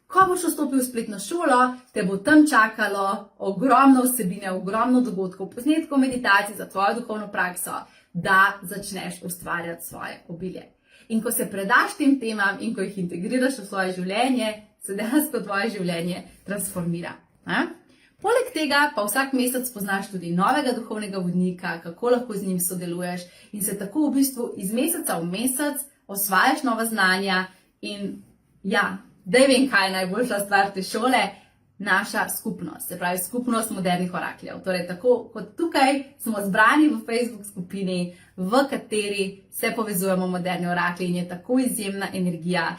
S1: ko boš vstopil v spletno šolo, te bo tam čakalo ogromno vsebine, ogromno dogodkov, posnetkov, meditacij za tvojo duhovno prakso, da začneš ustvarjati svoje obilje. In ko se predaš tem temam in ko jih integriraš v svoje življenje, se dejansko tvoje življenje transformira. Poleg tega pa vsak mesec spoznaš tudi novega duhovnega vodnika, kako lahko z njim sodeluješ in se tako v bistvu iz meseca v mesec osvajaš nova znanja. In zdaj vem, kaj je najboljša stvar te šole, naša skupnost, se pravi skupnost modernih orakljev. Torej, tako kot tukaj smo zbrani v Facebook skupini, v kateri se povezujemo moderni oraklji in je tako izjemna energija,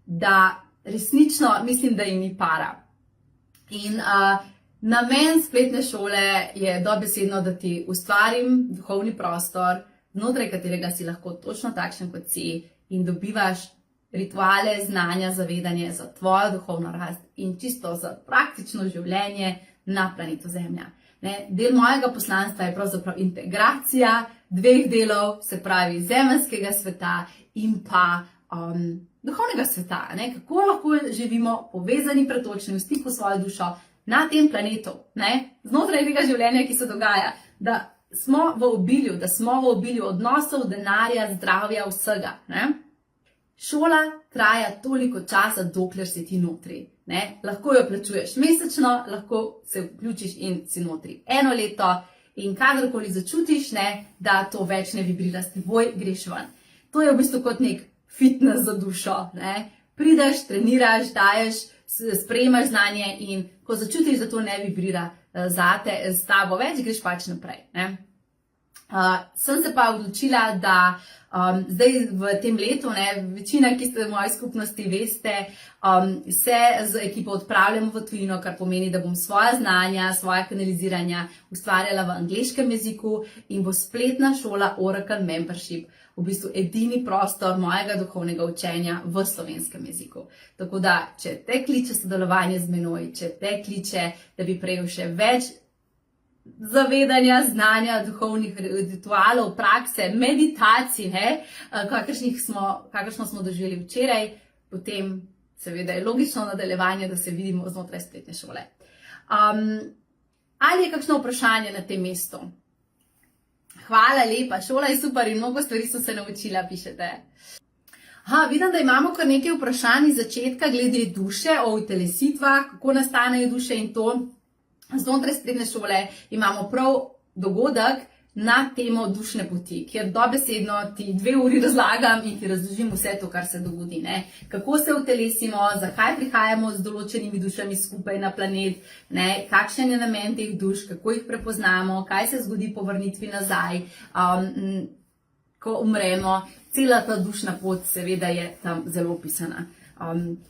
S1: da resnično mislim, da jim ni para. In namen spletne šole je dobesedno, da ti ustvarim duhovni prostor, znotraj katerega si lahko točno takšen, kot si, in dobivaš rituale, znanja, zavedanje za tvojo duhovno rast in čisto za praktično življenje na planetu Zemlja. Del mojega poslanstva je pravzaprav integracija 2 delov, se pravi zemeljskega sveta in pa duhovnega sveta, kako lahko živimo povezani, pretočni, v stiku s svojo dušo na tem planetu, znotraj tega življenja, ki se dogaja, da smo v obilju odnosov, denarja, zdravja, vsega. Šola traja toliko časa, dokler si ti notri. Lahko jo plačuješ mesečno, lahko se vključiš in si notri 1 leto in kadarkoli začutiš, da to več ne vibrira s teboj, greš ven. To je v bistvu kot nek fitness za dušo. Prideš, treniraš, daješ, sprejemaš znanje in ko začutiš, da to ne vibrira s tabo več, greš pač naprej. Sem se pa odločila, da zdaj v tem letu, večina, ki ste v moji skupnosti, veste, se z ekipo odpravljamo v tujino, kar pomeni, da bom svoja znanja, svoja kanaliziranja ustvarjala v angleškem jeziku in bo spletna šola Oracle Membership v bistvu edini prostor mojega duhovnega učenja v slovenskem jeziku. Tako da, če te kliče sodelovanje z menoj, če te kliče, da bi prejel še več zavedanja, znanja, duhovnih ritualov, prakse, meditacij, kakršno smo doživeli včeraj, potem seveda je logično nadaljevanje, da se vidimo znotraj spletne šole. Ali je kakšno vprašanje na tem mestu? Hvala lepa, šola je super in mnogo stvari sem se naučila, pišete. Vidim, da imamo kar nekaj vprašanj iz začetka glede duše, o utelesitvah, kako nastanejo duše in to. Znotraj spletne šole imamo prav dogodek na temo dušne poti, kjer dobesedno ti 2 uri razlagam in ti razložim vse to, kar se dogodi. Kako se utelesimo, zakaj prihajamo z določenimi dušami skupaj na planet, kakšen je namen teh duš, kako jih prepoznamo, kaj se zgodi po vrnitvi nazaj, ko umremo. Cela ta dušna pot seveda je tam zelo opisana.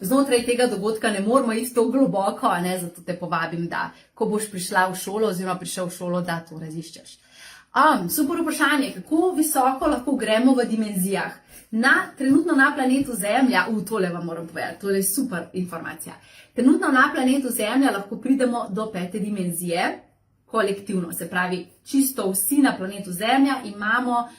S1: Znotraj tega dogodka ne moramo iti tako globoko, zato te povabim, da ko boš prišla v šolo oziroma prišel v šolo, da to raziščeš. Super vprašanje, kako visoko lahko gremo v dimenzijah? Trenutno na planetu Zemlja, tole vam moram povedati, tole je super informacija. Trenutno na planetu Zemlja lahko pridemo do 5. dimenzije, kolektivno, se pravi, čisto vsi na planetu Zemlja imamo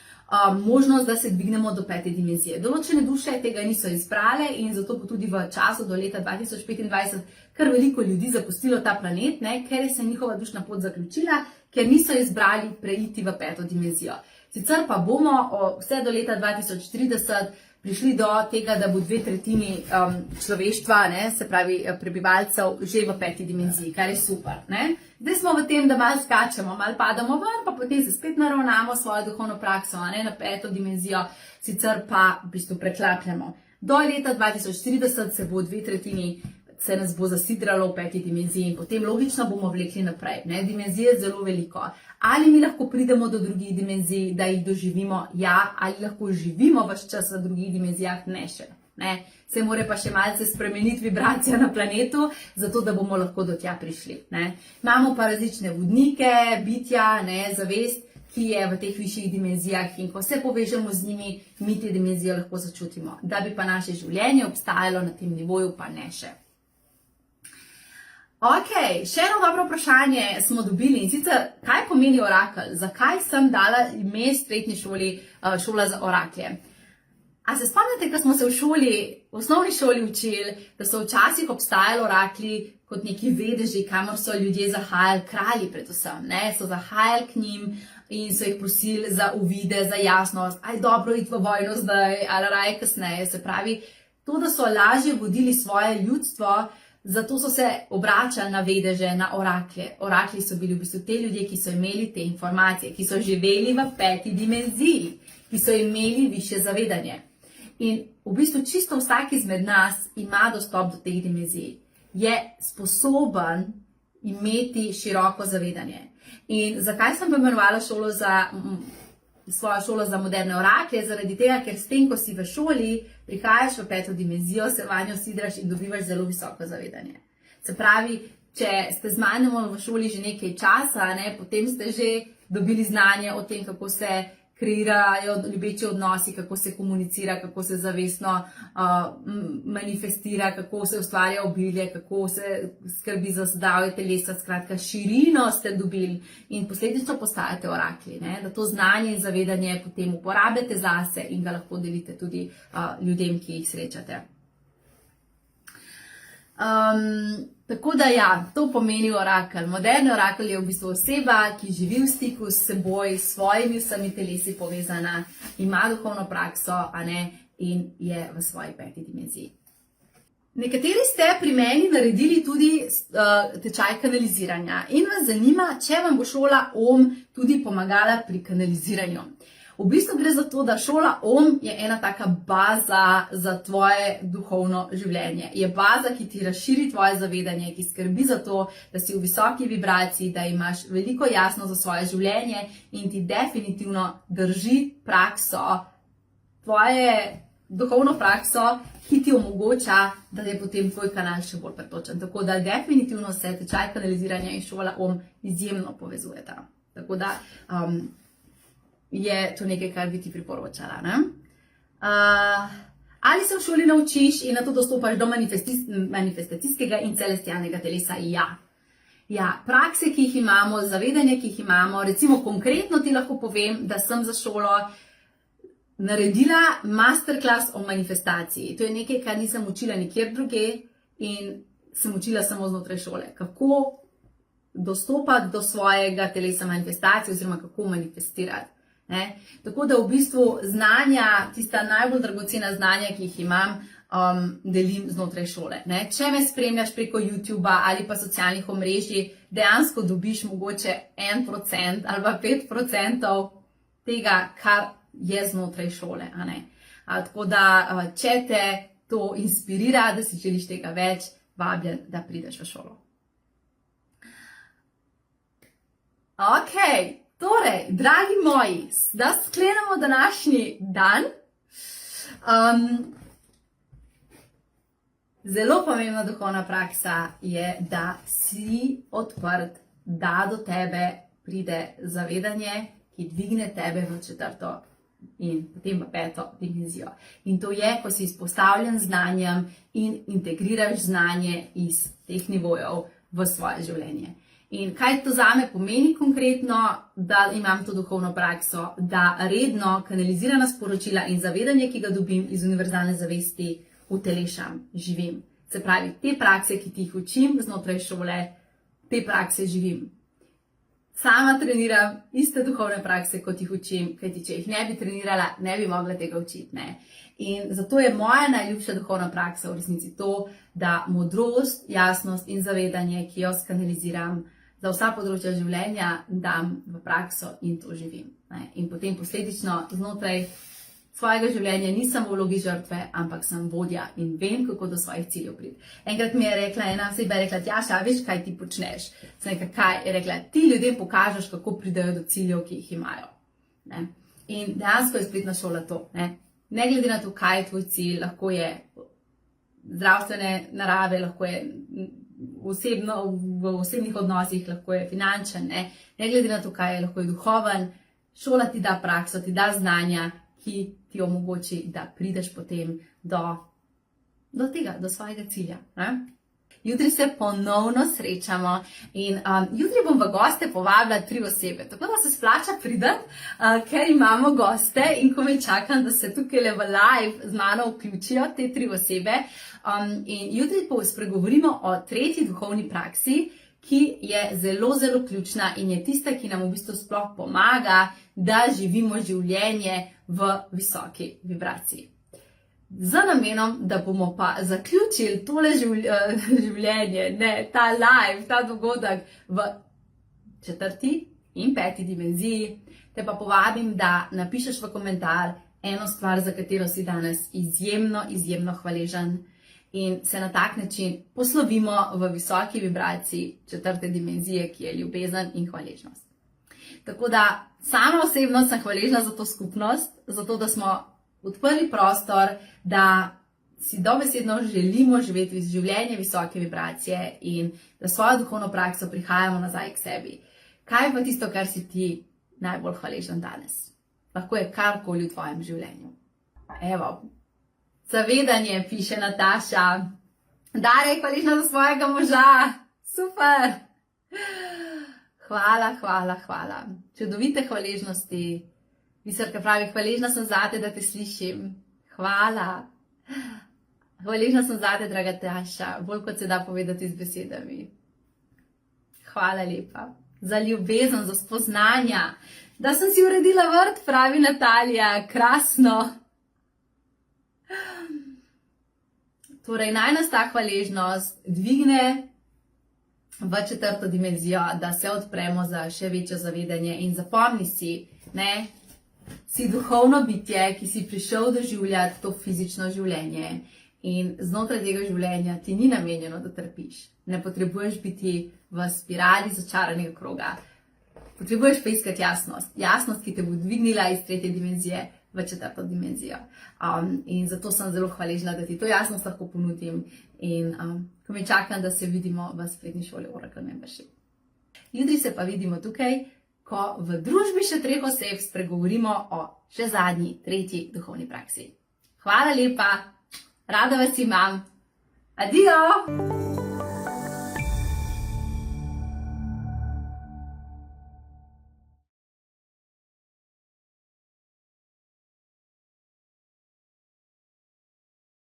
S1: možnost, da se dvignemo do 5. dimenzije. Določene duše tega niso izbrale in zato bo tudi v času do leta 2025 kar veliko ljudi zapustilo ta planet, ker je se njihova dušna pot zaključila, ker niso izbrali preiti v 5. dimenzijo. Sicer pa bomo vse do leta 2030 prišli do tega, da bo 2/3 človeštva, se pravi prebivalcev, že v 5. dimenziji, kar je super. Zdaj smo v tem, da malo skačemo, malo padamo ven, pa potem se spet naravnamo svojo duhovno prakso na 5. dimenzijo, sicer pa v bistvu preklapljamo. Do leta 2040 se bo 2/3 se nas bo zasidralo v 5. dimenziji in potem logično bomo vlekli naprej. Dimenzije je zelo veliko. Ali mi lahko pridemo do drugih dimenzij, da jih doživimo? Ja, ali lahko živimo vse čas v drugih dimenzijah? Ne še. Se mora pa še malce spremeniti vibracija na planetu, zato da bomo lahko do tja prišli. Imamo pa različne vodnike, bitja, zavest, ki je v teh višjih dimenzijah in ko se povežemo z njimi, mi te dimenzije lahko začutimo. Da bi pa naše življenje obstajalo na tem nivoju, pa ne še. Ok, še eno dobro vprašanje smo dobili in sicer, kaj pomeni orakelj? Zakaj sem dala ime spletni šoli šola za oraklje? A se spomnite, ko smo se v osnovni šoli učili, da so včasih obstajali orakli kot neki vedeži, kamor so ljudje zahajali, kralji predvsem, so zahajali k njim in so jih prosili za uvide, za jasnost, dobro iti v vojno zdaj ali raje kasneje. Se pravi, to, da so lažje vodili svoje ljudstvo, zato so se obračali na vedeže, na oraklje. Orakli so bili v bistvu te ljudje, ki so imeli te informacije, ki so živeli v 5. dimenziji, ki so imeli višje zavedanje. In v bistvu čisto vsak izmed nas ima dostop do teh dimenzij. Je sposoben imeti široko zavedanje. In zakaj sem pomenovala svojo šolo za moderne oraklje? Zaradi tega, ker s tem, ko si v šoli, prihajaš v 5. dimenzijo, se vanjo sidraš in dobivaš zelo visoko zavedanje. Se pravi, če ste z mano v šoli že nekaj časa, potem ste že dobili znanje o tem, kako se kreirajo ljubeči odnosi, kako se komunicira, kako se zavestno manifestira, kako se ustvarja obilje, kako se skrbi za zdravje telesa, skratka širino ste dobili in posledično postajate orakli, da to znanje in zavedanje potem uporabljate zase in ga lahko delite tudi ljudem, ki jih srečate. Tako da to pomeni orakelj. Moderni orakelj je v bistvu oseba, ki živi v stiku s seboj, s svojimi vsemi telesi povezana, ima duhovno prakso, in je v svoji 5. dimenziji. Nekateri ste pri meni naredili tudi tečaj kanaliziranja in vas zanima, če vam bo šola tudi pomagala pri kanaliziranju. V bistvu gre za to, da šola OM je ena taka baza za tvoje duhovno življenje. Je baza, ki ti razširi tvoje zavedanje, ki skrbi za to, da si v visoki vibraciji, da imaš veliko jasno za svoje življenje in ti definitivno drži prakso, tvoje duhovno prakso, ki ti omogoča, da je potem tvoj kanal še bolj pretočen. Tako da definitivno se tečaj kanaliziranja in šola OM izjemno povezujeta. Tako da je to nekaj, kar bi ti priporočala. Ne? Ali se v šoli naučiš in na to dostopaš do manifestacijskega in celestialnega telesa? Ja. Ja, prakse, ki jih imamo, zavedanje, ki jih imamo, recimo konkretno ti lahko povem, da sem za šolo naredila masterclass o manifestaciji. To je nekaj, kar nisem učila nikjer druge in sem učila samo znotraj šole. Kako dostopati do svojega telesa manifestacije oziroma kako manifestirati. Ne? Tako da v bistvu znanja, tista najbolj dragocena znanja, ki jih imam, delim znotraj šole. Ne? Če me spremljaš preko YouTubea ali pa socialnih omrežij, dejansko dobiš mogoče 1% ali pa 5% tega, kar je znotraj šole. A ne? Tako da, če te to inspirira, da si želiš tega več, vabljen, da prideš v šolo. Ok, torej, dragi moji, da sklenemo današnji dan. Zelo pomembna duhovna praksa je, da si odprt, da do tebe pride zavedanje, ki dvigne tebe v 4. in potem v 5. dimenzijo. In to je, ko si izpostavljen znanjem in integriraš znanje iz teh nivojev v svoje življenje. In kaj to zame pomeni konkretno, da imam to duhovno prakso, da redno kanalizirana sporočila in zavedanje, ki ga dobim iz univerzalne zavesti, utelešam, živim. Se pravi, te prakse, ki ti jih učim znotraj šole, te prakse živim. Sama treniram iste duhovne prakse, kot jih učim, kajti če jih ne bi trenirala, ne bi mogla tega učiti. Ne? In zato je moja najljubša duhovna praksa v resnici to, da modrost, jasnost in zavedanje, ki jo skanaliziram za vsa področja življenja, dam v prakso in to živim. Ne? In potem posledično znotraj svojega življenja nisem v vlogi žrtve, ampak sem vodja in vem, kako do svojih ciljev priti. Enkrat mi je rekla ena oseba, Tjaša, veš, kaj ti počneš? Sem rekla, kaj? Je rekla, ti ljudem pokažeš, kako pridejo do ciljev, ki jih imajo. Ne? In dejansko je spletna šola to. Ne glede na to, kaj je tvoj cilj, lahko je zdravstvene narave, lahko je v osebnih odnosih, lahko je finančen, ne glede na to, kaj je, lahko je duhoven. Šola ti da prakso, ti da znanja, ki ti omogoči, da prideš potem do tega, do svojega cilja. Ne? Jutri se ponovno srečamo in jutri bom v goste povabila 3 osebe. Tako da se splača pridati, ker imamo goste in ko me čakam, da se tukaj v live z mano vključijo te 3 osebe. In jutri spregovorimo o 3. duhovni praksi, ki je zelo, zelo ključna in je tista, ki nam v bistvu sploh pomaga, da živimo življenje v visoki vibraciji. Z namenom, da bomo pa zaključili tole življenje, ta live, ta dogodek v 4. in 5. dimenziji, te pa povabim, da napišeš v komentar eno stvar, za katero si danes izjemno, izjemno hvaležen. In se na tak način poslovimo v visoki vibraciji 4. dimenzije, ki je ljubezen in hvaležnost. Tako da sama osebno sem hvaležna za to skupnost, za to, da smo odprli prostor, da si dobesedno želimo živeti življenje visoke vibracije in da svojo duhovno prakso prihajamo nazaj k sebi. Kaj pa tisto, kar si ti najbolj hvaležen danes? Lahko je karkoli v tvojem življenju. Evo. Zavedanje, piše Nataša. Darja je hvaležna za svojega moža. Super. Hvala, hvala, hvala. Čudovite hvaležnosti. Biserka pravi, hvaležna sem zate, da te slišim. Hvala. Hvaležna sem zate, draga Taša, bolj kot se da povedati z besedami. Hvala lepa. Za ljubezen, za spoznanja. Da sem si uredila vrt, pravi Natalija. Krasno. Torej, naj nas ta hvaležnost dvigne v 4. dimenzijo, da se odpremo za še večjo zavedanje in zapomni si, Si duhovno bitje, ki si prišel doživljati to fizično življenje in znotraj tega življenja ti ni namenjeno, da trpiš. Ne potrebuješ biti v spirali začaranega kroga. Potrebuješ pa iskati jasnost. Jasnost, ki te bo dvignila iz 3. dimenzije v 4. dimenzijo. In zato sem zelo hvaležna, da ti to jasnost lahko ponudim. In ko me čakam, da se vidimo v spletni šoli Oracle Membership. Jutri se pa vidimo tukaj, ko v družbi še 3 oseb spregovorimo o še zadnji, 3. duhovni praksi. Hvala lepa, rada vas imam. Adijo!